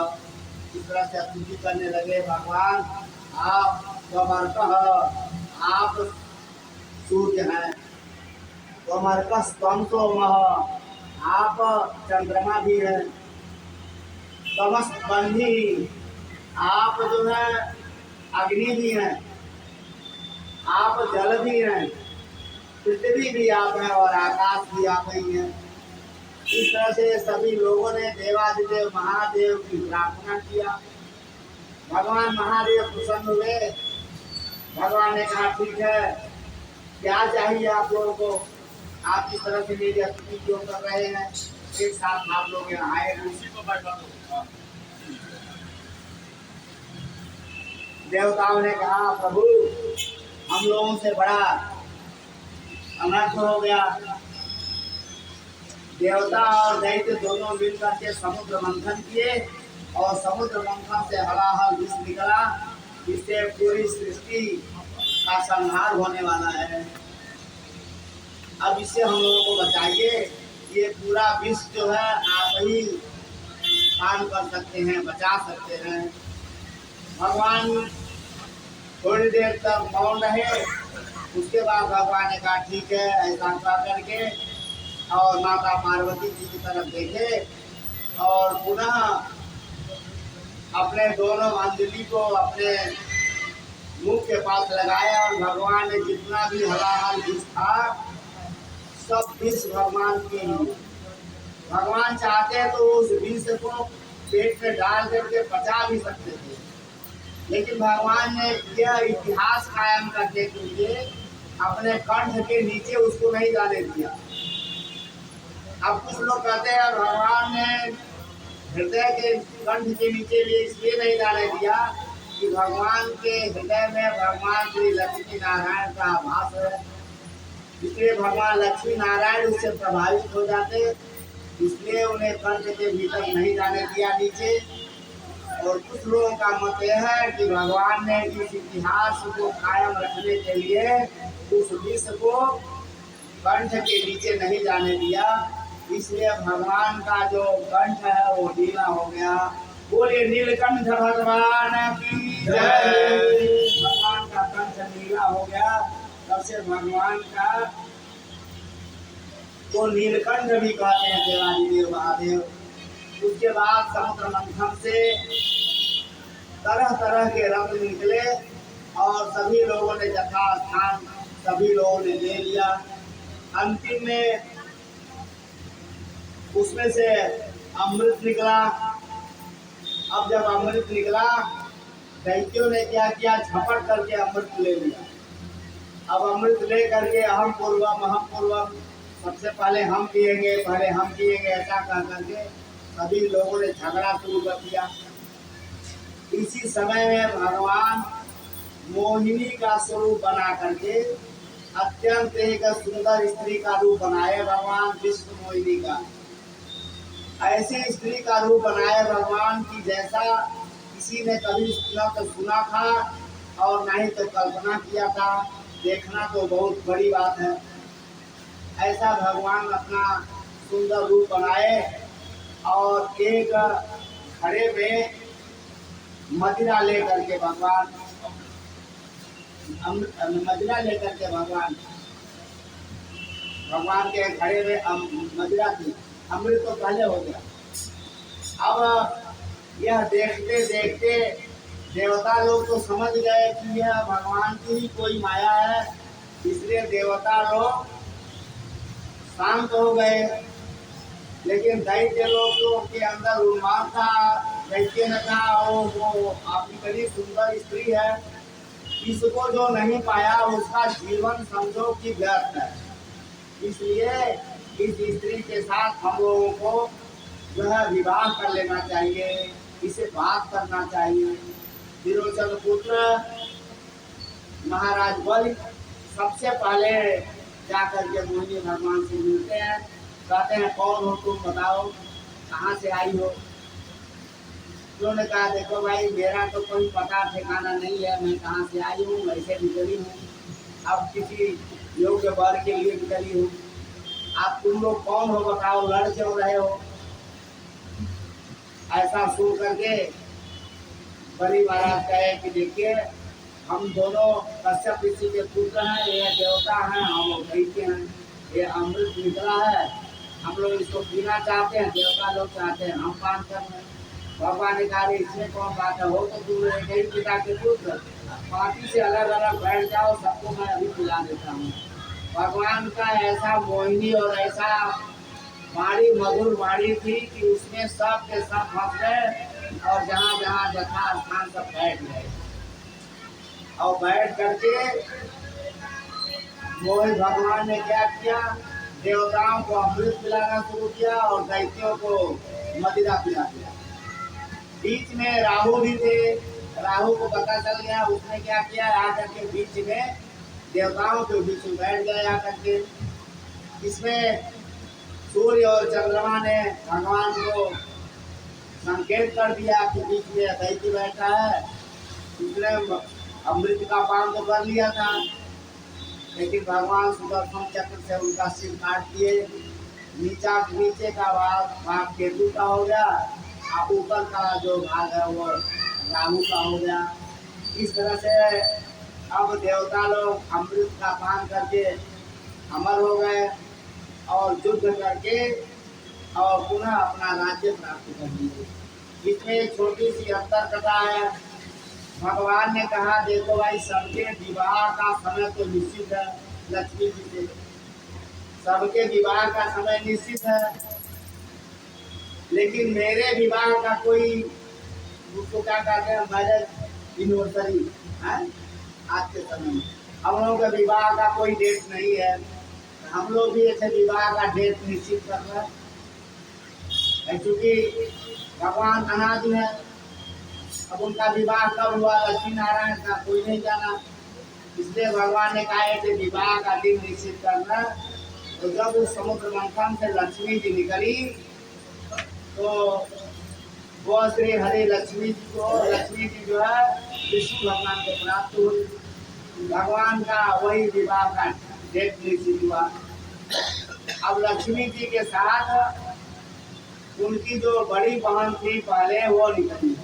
इस तरह से स्तुति करने लगे। भगवान आप त्वमर्कः, आप सूर्य हैं। त्वमर्कस्त्वं सोमः, आप चंद्रमा भी हैं। त्वमस्तु बन्ही, आप जो है अग्नि भी हैं। आप जल भी हैं, पृथ्वी भी आप हैं और आकाश भी आप ही हैं। इस तरह से सभी लोगों ने देवादिदेव महादेव की प्रार्थना किया। भगवान महादेव प्रसन्न हुए। भगवान ने कहा ठीक है, क्या चाहिए आप लोगों को, आप इस तरह से मेरी स्तुति क्यों कर रहे हैं। एक साथ आप लोग यहाँ आए हैं। देवताओं ने कहा प्रभु हम लोगों से बड़ा अनर्थ हो गया। देवता और दैत्य दोनों मिलकर के समुद्र मंथन किए और समुद्र मंथन से हलाहल विष निकला। इससे पूरी सृष्टि का संहार होने वाला है। अब इससे हम लोगों को बचाइए। ये पूरा विष जो है आप ही पान कर सकते हैं, बचा सकते हैं। भगवान थोड़ी देर तक मौन रहे। उसके बाद भगवान ने कहा ठीक है, ऐसा करके और माता पार्वती जी की तरफ देखे और पुनः अपने दोनों अंजलि को अपने मुंह के पास लगाया और भगवान ने जितना भी हलाहल विष था सब विष भगवान के लिए। भगवान चाहते तो उस विष को पेट में डाल करके बचा भी सकते थे, लेकिन भगवान ने यह इतिहास कायम करने के लिए अपने कंठ के नीचे उसको नहीं जाने दिया। अब कुछ लोग कहते हैं भगवान ने हृदय के कंठ के नीचे लिए इसलिए नहीं जाने दिया कि भगवान के हृदय में भगवान श्री लक्ष्मी नारायण का आभास है, इसलिए भगवान लक्ष्मी नारायण उससे प्रभावित हो जाते, इसलिए उन्हें कंठ के भीतर नहीं जाने दिया नीचे। और कुछ लोगों का मत यह है कि भगवान ने इस इतिहास को कायम रखने के लिए उस विष को कंठ के नीचे नहीं जाने दिया, इसलिए भगवान का जो कंठ है वो नीला हो गया। बोले नीलकंठ भगवान की जय। भगवान का कंठ नीला हो गया, तब से भगवान का तो नीलकंठ भी कहते हैं देवादिदेव महादेव। उसके बाद समुद्र मंथन से तरह तरह के रंग निकले और सभी लोगों ने यथास्थान सभी लोगों ने ले लिया। अंतिम में उसमें से अमृत निकला। अब जब अमृत निकला दैत्यों ने क्या किया, झपट करके अमृत ले लिया। अब अमृत ले करके अहम पूर्वम सबसे पहले हम पिएंगे, पहले हम पिएंगे, ऐसा कह करके सभी लोगों ने झगड़ा शुरू कर दिया। इसी समय में भगवान मोहिनी का स्वरूप बना करके अत्यंत एक सुंदर स्त्री का रूप बनाए भगवान विष्णु मोहिनी का। ऐसी स्त्री का रूप बनाए भगवान की जैसा किसी ने कभी न तो सुना था और न ही तो कल्पना किया था। देखना तो बहुत बड़ी बात है। ऐसा भगवान अपना सुंदर रूप बनाए और एक घड़े में मदिरा लेकर के भगवान मदिरा लेकर के भगवान के घड़े में मदिरा थी। अमृत तो पहले हो गया। अब यह देखते देखते देवता लोग तो समझ गए कि यह भगवान की ही कोई माया है, इसलिए देवता लोग शांत हो गए। लेकिन दैत्य लोग तो के अंदर उन्माद था। दैत्य ने कहा वो आपकी बड़ी सुंदर स्त्री है, इसको जो नहीं पाया उसका जीवन समझो कि व्यर्थ है। इसलिए इस स्त्री के साथ हम लोगों को जो है विवाह कर लेना चाहिए, इसे बात करना चाहिए। विरोचन पुत्र महाराज बलि सबसे पहले जाकर के मोहिनी भगवान से मिलते हैं। कहते हैं कौन हो तुम, बताओ कहाँ से आई हो। उन्होंने कहा देखो भाई मेरा तो कोई पता ठिकाना नहीं है, मैं कहाँ से आई हूँ, वैसे निकली हूँ, अब किसी योग्य वर के लिए निकली हूँ। आप तुम लोग कौन हो बताओ, लड़ क्यों रहे हो। ऐसा सुन करके बलि महाराज कहे कि देखिए हम दोनों कश्यप ऋषि के पुत्र हैं, ये देवता हैं, हम लोग दैत्य हैं। ये अमृत निकला है, हम लोग इसको पीना चाहते हैं, देवता लोग चाहते हैं हम पान कर रहे हैं। भगवान ने कहा इसमें कौन बात है, हो तो तुम एक ही पिता के पुत्र, पार्टी से अलग अलग बैठ जाओ, सबको मैं अभी पिला देता हूँ। भगवान का ऐसा मोहिनी और ऐसा वाणी मधुर वाणी थी कि उसमें सब के सब फंस गए और जहाँ जहाँ यथा स्थान सब बैठ गए। और बैठ करके मोहित भगवान ने क्या किया, देवताओं को अमृत पिलाना शुरू किया और दैत्यों को मदिरा पिला दिया। बीच में राहु भी थे, राहु को पता चल गया, उसने क्या किया आकर के बीच में देवताओं के बीच में बैठ गए आकर के। इसमें सूर्य और चंद्रमा ने भगवान को संकेत कर दिया कि बीच में दैत्य बैठा है। उसने अमृत का पान तो कर लिया था, लेकिन भगवान सुदर्शन चक्र से उनका सिर काट दिए। नीचे का भाग केतु का हो गया और ऊपर का जो भाग है वो राहु का हो गया। इस तरह से अब देवता लोग अमृत का पान करके अमर हो गए और युद्ध करके और पुनः अपना राज्य प्राप्त कर लिए। इसमें एक छोटी सी अंतर कथा है। भगवान ने कहा देखो भाई सबके विवाह का समय तो निश्चित है, लक्ष्मी जी से सबके विवाह का समय निश्चित है, लेकिन मेरे विवाह का कोई उसको क्या कहते हैं मैरिज एनिवर्सरी है। आज के समय में हम लोगों का विवाह का कोई डेट नहीं है, हम लोग भी ऐसे विवाह का डेट निश्चित कर रहे हैं। क्योंकि भगवान अनादि है, अब उनका विवाह कब हुआ लक्ष्मी नारायण का कोई नहीं जाना। इसलिए भगवान ने कहा है कि विवाह का दिन निश्चित करना। तो जब उस समुद्र मंथन से लक्ष्मी जी निकली तो वो श्री हरि लक्ष्मी जी को लक्ष्मी जी जो है विष्णु भगवान को प्राप्त हुई। भगवान का वही विवाह का डेट निश्चित हुआ। अब लक्ष्मी जी के साथ उनकी जो बड़ी बहन थी पहले वो निकली,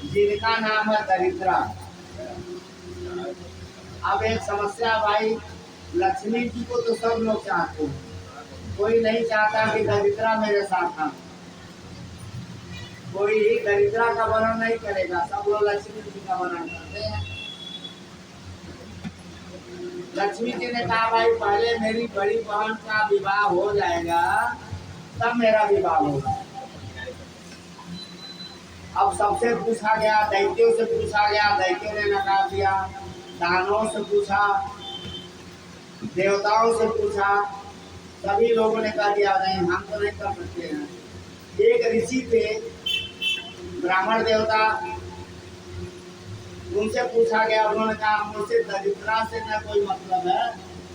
जिनका नाम है दरिद्रा। अब एक समस्या भाई, लक्ष्मी जी को तो सब लोग चाहते हैं, कोई नहीं चाहता कि दरिद्रा मेरे साथ था। कोई दरिद्रा का वर्णन नहीं करेगा, सब लोग लक्ष्मी जी का वर्णन करते हैं। लक्ष्मी जी ने कहा भाई पहले मेरी बड़ी बहन का विवाह हो जाएगा तब मेरा विवाह होगा। अब सबसे पूछा गया, दैत्यों से पूछा गया, दैत्यों ने नकार दिया। दानवों से पूछा, देवताओं से पूछा, सभी लोगों ने कहा दिया नहीं हम तो नहीं कर सकते हैं। एक ऋषि थे ब्राह्मण देवता, उनसे पूछा गया, उन्होंने कहा मुझसे दरिद्रा से न कोई मतलब है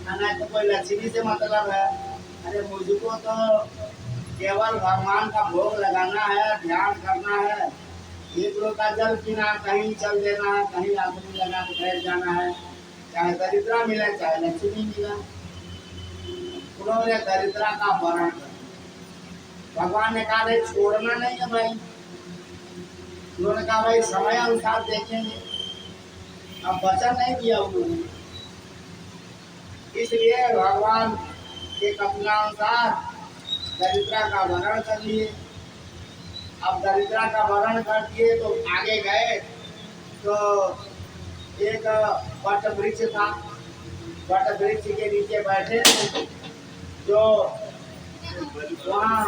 न तो कोई लक्ष्मी से मतलब है। अरे मुझको तो केवल भगवान का भोग लगाना है, ध्यान करना है, एक लोटा जल पीना, कहीं चल देना है, कहीं आदमी लगा के बैठ जाना है, चाहे दरिद्रा मिले चाहे लक्ष्मी मिले। उन्होंने दरिद्रा का वर्ण कर, भगवान ने कहा नहीं छोड़ना नहीं है भाई। उन्होंने कहा भाई समय अनुसार देखेंगे, अब वचन नहीं दिया उन्होंने, इसलिए भगवान के कथनानुसार दरिद्रा का वर्ण कर लिए। अब दरिद्रा का वर्ण कर दिए तो आगे गए तो एक वट वृक्ष था, वट वृक्ष के नीचे बैठे, जो वहाँ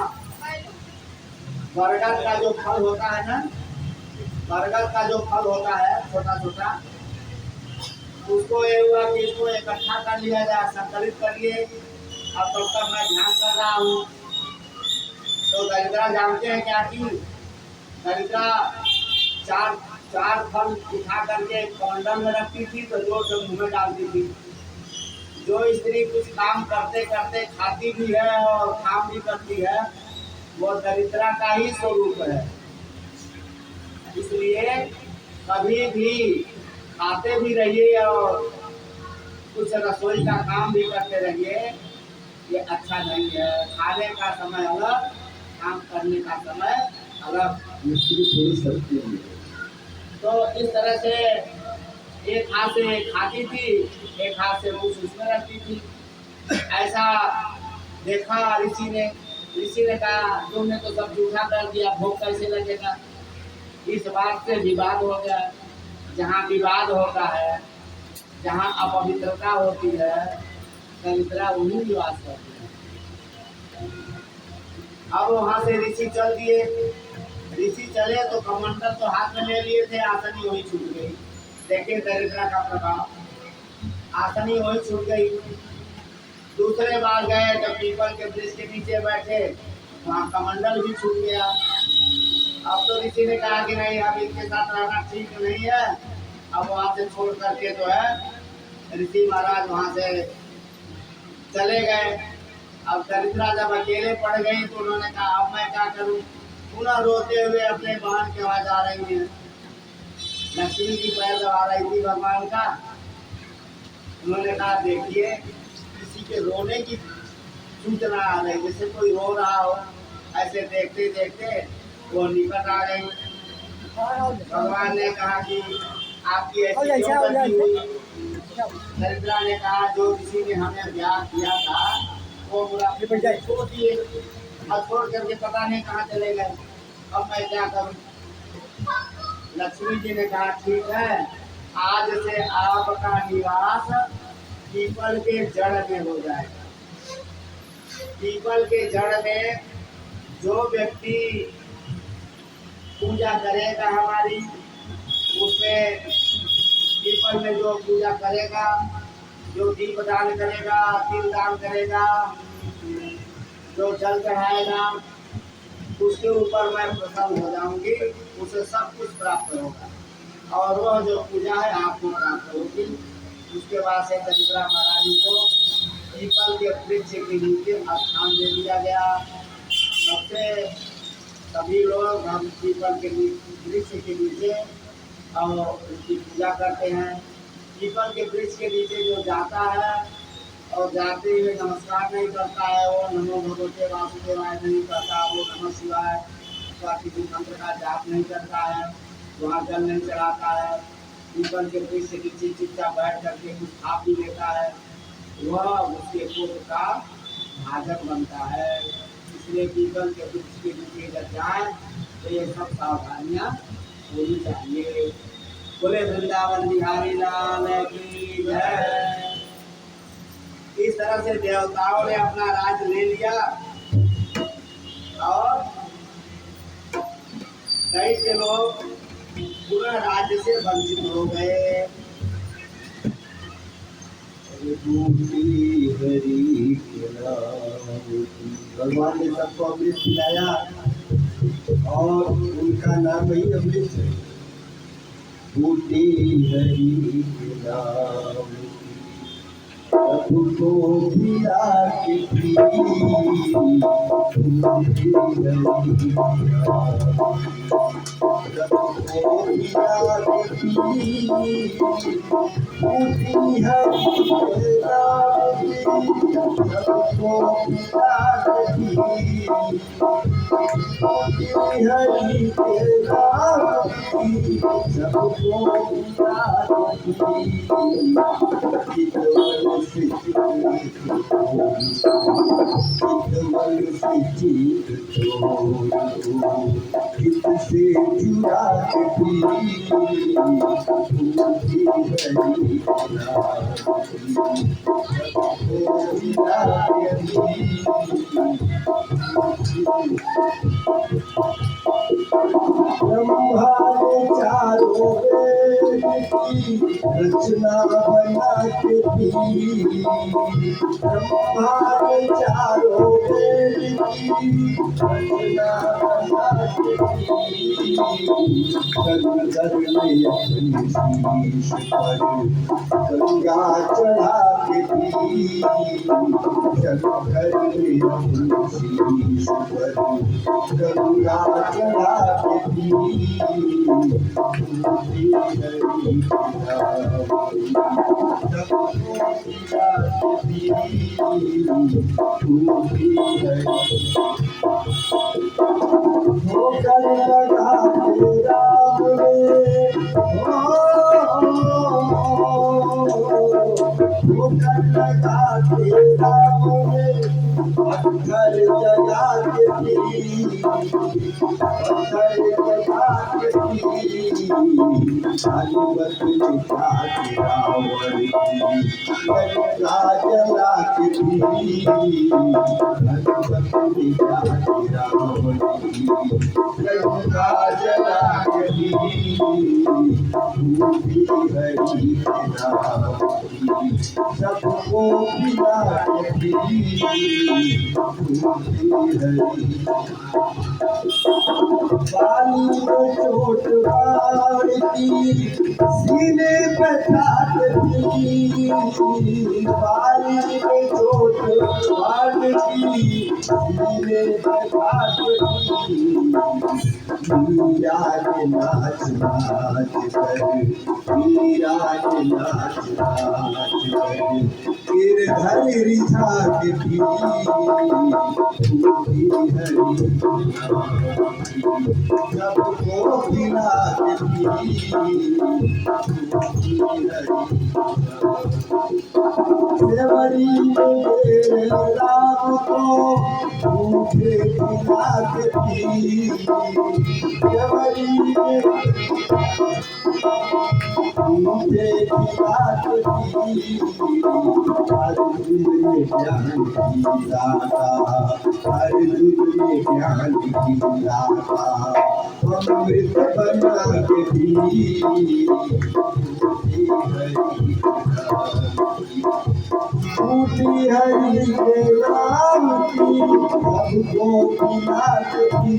बरगद का जो फल होता है ना, बरगद का जो फल होता है छोटा छोटा, उसको ये हुआ कि इसको इकट्ठा कर लिया जाए, संकलित करिए। अब तब तक मैं ध्यान कर रहा हूँ तो दरिद्रा जानते हैं क्या की, दरिद्रा चार फल उठा करके कमंडल में रखती थी तो जोर से मुँह में डालती थी। जो स्त्री कुछ काम करते करते खाती भी है और काम भी करती है, वो दरिद्रा का ही स्वरूप है। इसलिए कभी भी खाते भी रहिए और कुछ रसोई का काम भी करते रहिए, ये अच्छा नहीं है। खाने का समय अलग, काम करने का समय अलग, मिस्त्री थोड़ी सस्ती है। तो इस तरह से एक हाथ से खाती थी, एक हाथ से कुछ उसमें रखती थी। ऐसा देखा ऋषि ने कहा तुमने तो सब जूठा कर दिया, भोग कैसे लगेगा। इस बात से विवाद हो गया। जहाँ विवाद होता है, जहाँ अपवित्रता होती है, दरिद्रा वहीं निवास करती है। अब वहाँ से ऋषि चल दिए। ऋषि चले तो कमंडल तो हाथ में ले लिए थे, आसनी वही छूट गई। देखिए दरिद्रा का प्रभाव, आसनी वही छूट गई। दूसरे बार गए जब पीपल के वृक्ष के नीचे बैठे, वहाँ कमंडल भी छूट गया। अब तो ऋषि ने कहा कि नहीं, अब इनके साथ रहना ठीक नहीं है, अब वहाँ से छोड़ करके जो है ऋषि महाराज वहाँ से चले गए। अब दरिद्रा जब अकेले पड़ गई तो उन्होंने कहा अब मैं क्या करूँ। पुनः रोते हुए अपने बहन के वहाँ जा रही है। लक्ष्मी जी पैर दबा रही थी भगवान का। उन्होंने कहा देखिए किसी के रोने की सूचना आ रही, जैसे कोई रो रहा हो। ऐसे देखते देखते वो निकट आ गई। भगवान ने कहा कि आपकी ऐसी क्यों गलती हुई। दरिद्रा ने कहा जो किसी ने हमें ब्याह किया था वो बुरा छोड़ दिए, और छोड़ करके पता नहीं कहाँ चले गए, अब मैं क्या करूँ। लक्ष्मी जी ने कहा ठीक है, आज से आपका निवास पीपल के जड़ में हो जाएगा। पीपल के जड़ में जो व्यक्ति पूजा करेगा हमारी, उसमें पीपल में जो पूजा करेगा, जो दीप दान करेगा, तिल दान करेगा, जो जल चढ़ाएगा, उसके ऊपर मैं प्रसन्न हो जाऊंगी, उसे सब कुछ प्राप्त होगा और वह जो पूजा है आपको प्राप्त होगी। उसके बाद से दरिद्रा महाराज जी को पीपल के वृक्ष के नीचे स्थान दे दिया गया। सबसे सभी लोग हम पीपल के वृक्ष के नीचे और उसकी पूजा करते हैं। पीपल के वृक्ष के नीचे जो जाता है और जाते हुए नमस्कार नहीं करता है, वो नमो भगवते वासुदेवाय नहीं करता, वो नमः शिवाय का किसी मंत्र का जाप नहीं करता है, वहाँ जल नहीं चढ़ाता है, पीपल के वृक्ष के नीचे चुपचाप बैठ करके कुछ खा पी लेता है, वह उसके पुत्र का भाजक बनता है। इसलिए पीपल के वृक्ष के नीचे जब जाए तो ये सब सावधानियाँ होनी चाहिए। बोले वृंदावन बिहारी लाल की जय। इस तरह से देवताओं ने अपना राज ले लिया और दैत्य लोग पूरा राज्य से वंचित हो गए। भगवान ने सबको अमृत पिलाया और उनका नाम ही अमृत है। फूटी हरि के नाम की, सबको खिला के पी, फूटी हरि के नाम की, सबको खिला के पी, फूटी हरि के नाम की, सबको खिला के पी, हरि के नाम की, सबको चितवन से चित छोड़ो, चित से चुरा के पी, फूटी हरि के नाम की, सबको मिला के पी, ब्रह्मा ने चारों वेद की रचना बना के दी, ब्रह्मा ने चारों वेद की रचना बना के दी, घर घर में अपनी शीश पर गंगा चढ़ा के दी, घर घर में अपनी शीश पर गंगा चढ़ा के पी, फूटी हरि के नाम की, सबको खिला के पी, फूटी हरि ठोकर लगा के राम ने, ठोकर लगा के राम ने, पत्थर जगा के पी, पत्थर जगा के पी, हनुमत मिटा के रावण की लंका जला के पी, हनुमत मिटा के रावण की लंका जला के पी, फूटी हरि के नाम की, सबको खिला के पी, फूटी हरि बाली में चोट मार की, सीने पे काट दी, बाली में चोट मार की, सीने पे काट दी, मीरा ने नाच नाच कर, मीरा ने नाच नाच कर, गिरधर रिझा के पी, फूटी हरि के नाम की, सबको खिला के पी, फूटी हरि सेवरी मेरे राम को भूखे खिला के पी, सेवरी मुझे खिला के पी, अर्जुन ने ज्ञान की दाता, अर्जुन ने ज्ञान की दाता, अमृत बना के पी, फूटी हरि के नाम की, सबको खिला के पी,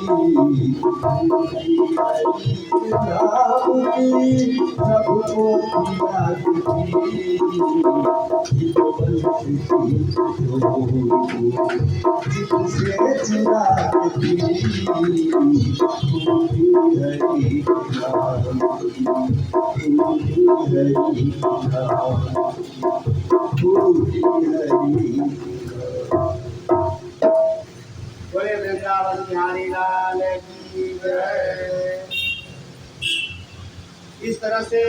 फूटी हरि के नाम की, सबको खिला के पी, चितवन से चित छोड़ो, चित से चुरा के पी, फूटी हरि के नाम की, फूटी हरि के नाम की, फूटी हरि के नाम। बोले वृंदावन बिहारी लाल की जय। इस तरह से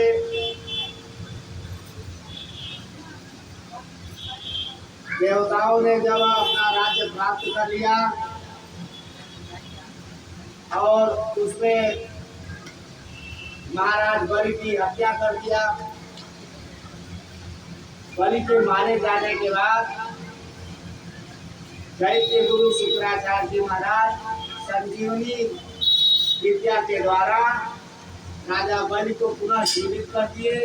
देवताओं ने जब अपना राज्य प्राप्त कर लिया और उसमें महाराज बलि की हत्या कर दिया, बलि के मारे जाने के बाद दैत्य गुरु शुक्राचार्य जी महाराज संजीवनी विद्या के द्वारा राजा बलि को पुनः जीवित कर दिए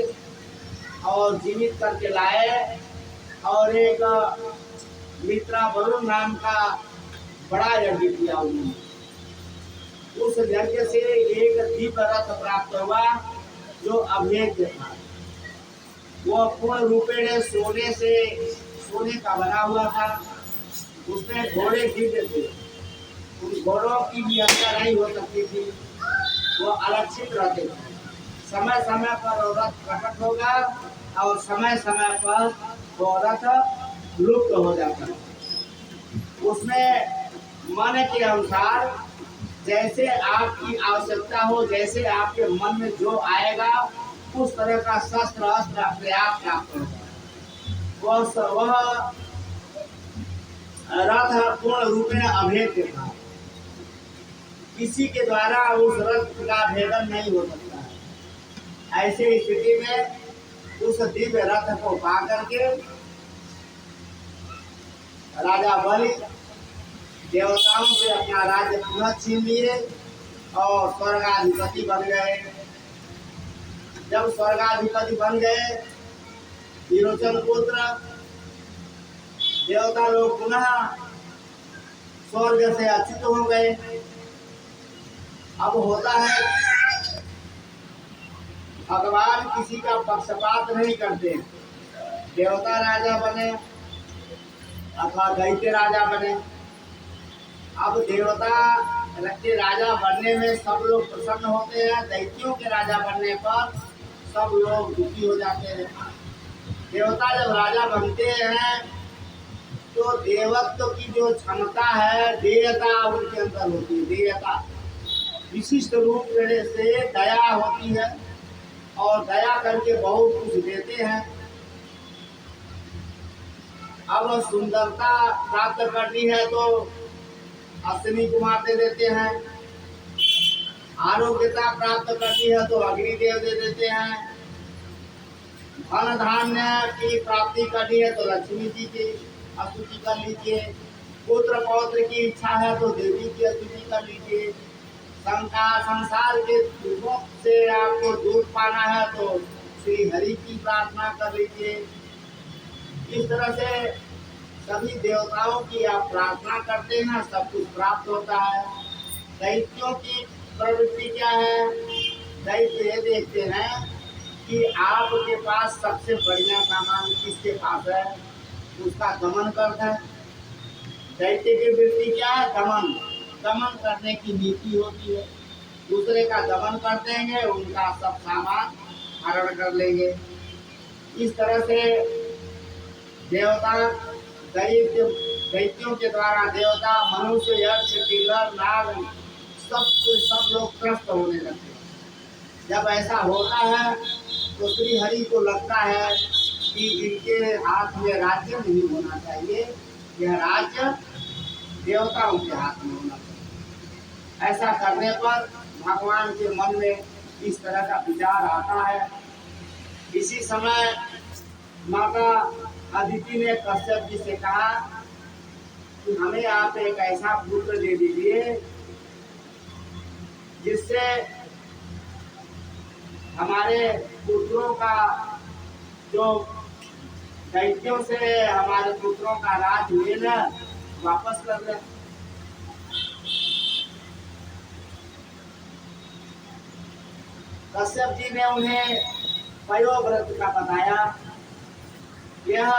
और जीवित करके लाए और एक मित्रा वरुण नाम का बड़ा यज्ञ किया उन्होंने। उस यज्ञ से एक दिव्य रथ प्राप्त हुआ जो अभेद्य था, वो पूर्ण रूपेण सोने का बना हुआ था। उसमें घोड़े दिव्य थे, उन घोड़ों की भी हत्या नहीं हो सकती थी, वो अलक्षित रहते थे। समय समय पर वो रथ प्रकट होगा और समय समय पर वो रथ लुप्त हो जाता है। उसमें मन के अनुसार जैसे आपकी आवश्यकता हो, जैसे आपके मन में जो आएगा उस तरह का शस्त्र अस्त्र अपने आप प्राप्त होगा। वह रथ पूर्ण रूप में अभेद्य था, किसी के द्वारा उस रथ का भेदन नहीं हो सकता है। ऐसी स्थिति में उस दिव्य रथ को पा करके राजा बलि देवताओं से अपना राज्य पुनः छीन लिए और स्वर्गाधिपति बन गए। जब स्वर्गाधिपति बन गए विरोचन पुत्र, देवता लोग पुनः स्वर्ग से अच्युत हो गए। अब होता है भगवान किसी का पक्षपात नहीं करते, देवता राजा बने अथवा दैत्य राजा बने। अब देवता के राजा बनने में सब लोग प्रसन्न होते हैं, दैत्यों के राजा बनने पर सब लोग दुखी हो जाते हैं। देवता जब राजा बनते हैं तो देवत्व की जो क्षमता है, देयता उनके अंदर होती है। देयता विशिष्ट रूप से दया होती है और दया करके बहुत कुछ देते हैं। अब सुंदरता प्राप्त करनी है तो अश्विनी कुमार दे देते हैं, आरोग्यता प्राप्त करनी है तो अग्निदेव दे देते हैं, धन धान्य की प्राप्ति करनी है तो लक्ष्मी जी की स्तुति कर लीजिए, पुत्र पौत्र की इच्छा है तो देवी की स्तुति कर लीजिए, संसार के दुखों से आपको दूर पाना है तो श्री हरि की प्रार्थना कर लीजिए। इस तरह से सभी देवताओं की आप प्रार्थना करते हैं, सब कुछ प्राप्त होता है। दैत्यों की प्रवृत्ति क्या है? दैत्य ये देखते हैं कि आपके पास सबसे बढ़िया सामान किसके पास है, उसका दमन करता है। दैत्य की वृत्ति क्या है? दमन। दमन करने की नीति होती है, दूसरे का दमन कर देंगे, उनका सब सामान हरण कर लेंगे। इस तरह से देवता दैत्यों के द्वारा देवता, मनुष्य, यक्ष, किन्नर, नाग सब लोग त्रस्त होने लगते हैं। जब ऐसा होता है तो श्री हरि को लगता है कि इनके हाथ में राज्य नहीं होना चाहिए, यह राज्य देवताओं के हाथ में होना चाहिए। ऐसा करने पर भगवान के मन में इस तरह का विचार आता है। इसी समय माता अदिति ने कश्यप जी से कहा कि हमें आप एक ऐसा पुत्र दे दीजिए जिससे हमारे पुत्रों का जो दैत्यों से हमारे पुत्रों का राज लेना वापस कर ले। कश्यप जी ने उन्हें पयोव्रत का बताया। यह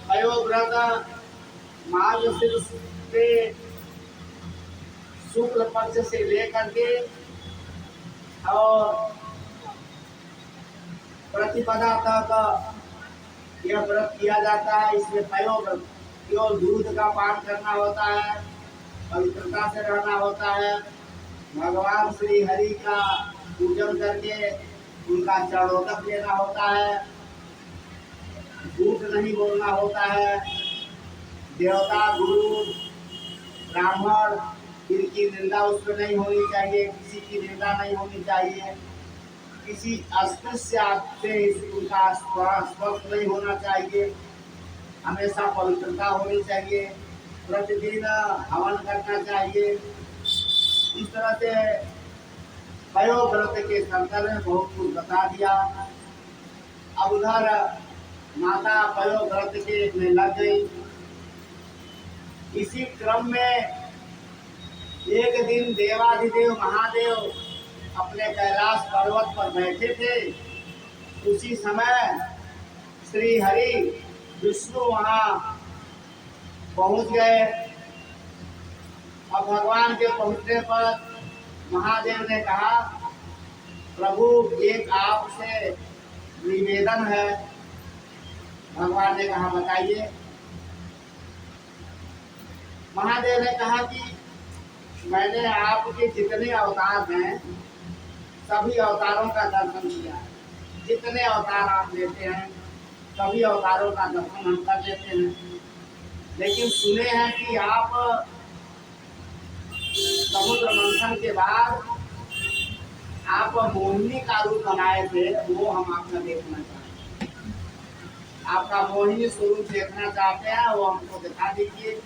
पयोव्रत मार्गशीर्ष से शुक्ल पक्ष से लेकर के और प्रतिपदा तक यह व्रत किया जाता है। इसमें पयोव्रत केवल दूध का पान करना होता है, पवित्रता से रहना होता है, भगवान श्री हरि का पूजन करके उनका चरणोदक लेना होता है, झूठ नहीं बोलना होता है, देवता, गुरु, ब्राह्मण इनकी निंदा उसमें नहीं होनी चाहिए, किसी की निंदा नहीं होनी चाहिए, किसी अस्पृश्य से उनका स्पर्श नहीं होना चाहिए, हमेशा पवित्रता होनी चाहिए, प्रतिदिन हवन करना चाहिए। इस तरह से पयोव्रत के संदर्भ में बहुत कुछ बता दिया। अब उधर माता पयोव्रत के में लग गई। इसी क्रम में एक दिन देवाधिदेव महादेव अपने कैलाश पर्वत पर बैठे थे, उसी समय श्री हरि विष्णु वहां पहुंच गए। अब भगवान के पहुंचने पर महादेव ने कहा, प्रभु एक आपसे निवेदन है। भगवान ने कहा, बताइए। महादेव ने कहा कि मैंने आपके जितने अवतार हैं सभी अवतारों का दर्शन किया है। जितने अवतार आप लेते हैं सभी अवतारों का दर्शन हम कर लेते हैं, लेकिन सुने हैं कि आप समुद्र मंथन के बाद आप मोहिनी का रूप बनाए थे, वो हम आपका देखना चाहते हैं। आपका मोहिनी स्वरूप देखना चाहते हैं, वो हमको दिखा दीजिए।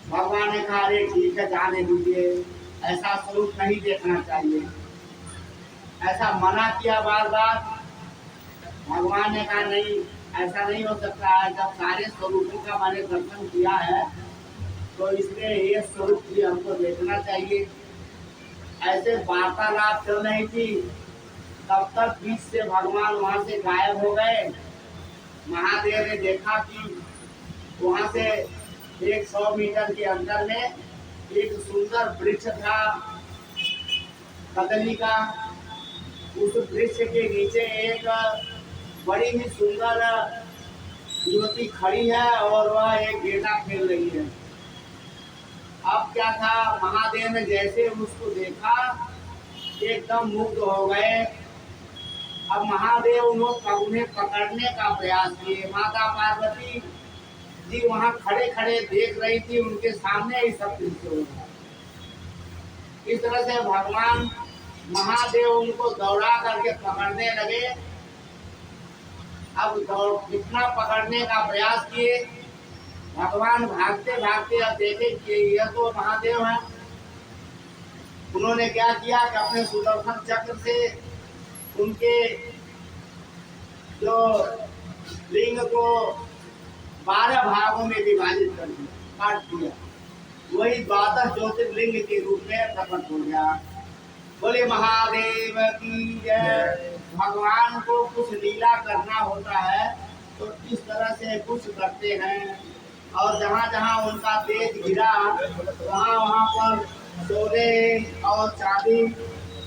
भगवान ने कहा, अरे ठीक है, जाने दीजिए, ऐसा स्वरूप नहीं देखना चाहिए। ऐसा मना किया बार बार। भगवान ने कहा, नहीं, ऐसा नहीं हो सकता है। जब सारे स्वरूपों का मैंने दर्शन किया है तो इसलिए ये स्वरूप भी हमको देखना चाहिए। ऐसे वार्तालाप चल रही थी, तब तक बीच से भगवान वहां से गायब हो गए। महादेव ने देखा कि वहां से 100 मीटर के अंदर में एक सुंदर वृक्ष था कदली का। उस वृक्ष के नीचे एक बड़ी ही सुंदर युवती खड़ी है और वह एक गेंदा खेल रही है। अब क्या था, महादेव ने जैसे उसको देखा एकदम मुग्ध हो गए। अब महादेव उन्हें पकड़ने का प्रयास किए। माता पार्वती जी वहां खड़े खड़े देख रही थी, उनके सामने ही सब दृश्य हो रहा। इस तरह से भगवान महादेव उनको दौड़ा करके पकड़ने लगे। अब कितना पकड़ने का प्रयास किए, भगवान भागते भागते अब देखे कि यह तो महादेव है। उन्होंने क्या किया कि अपने सुदर्शन चक्र से उनके जो लिंग को 12 भागों में विभाजित कर दिया, काट दिया। वही 12 ज्योतिर्लिंग के रूप में प्रकट हो गया। बोले महादेव की जय। भगवान को कुछ लीला करना होता है तो इस तरह से कुछ करते हैं, और जहाँ जहाँ उनका तेज गिरा वहाँ वहाँ पर सोने और चांदी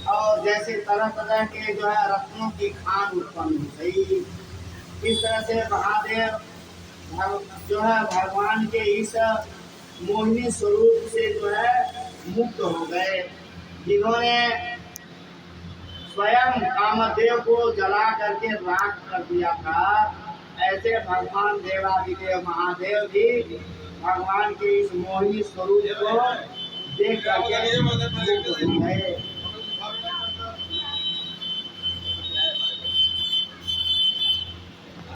और जैसे तरह तरह के जो है रत्नों की खान उत्पन्न हो गई। इस तरह से महादेव जो है भगवान के इस मोहिनी स्वरूप से जो है मुक्त हो गए। जिन्होंने स्वयं कामदेव को जला करके राख कर दिया था, ऐसे भगवान देवादिदेव महादेव भी भगवान के इस मोहिनी स्वरूप को देख करके मुक्त हो गए।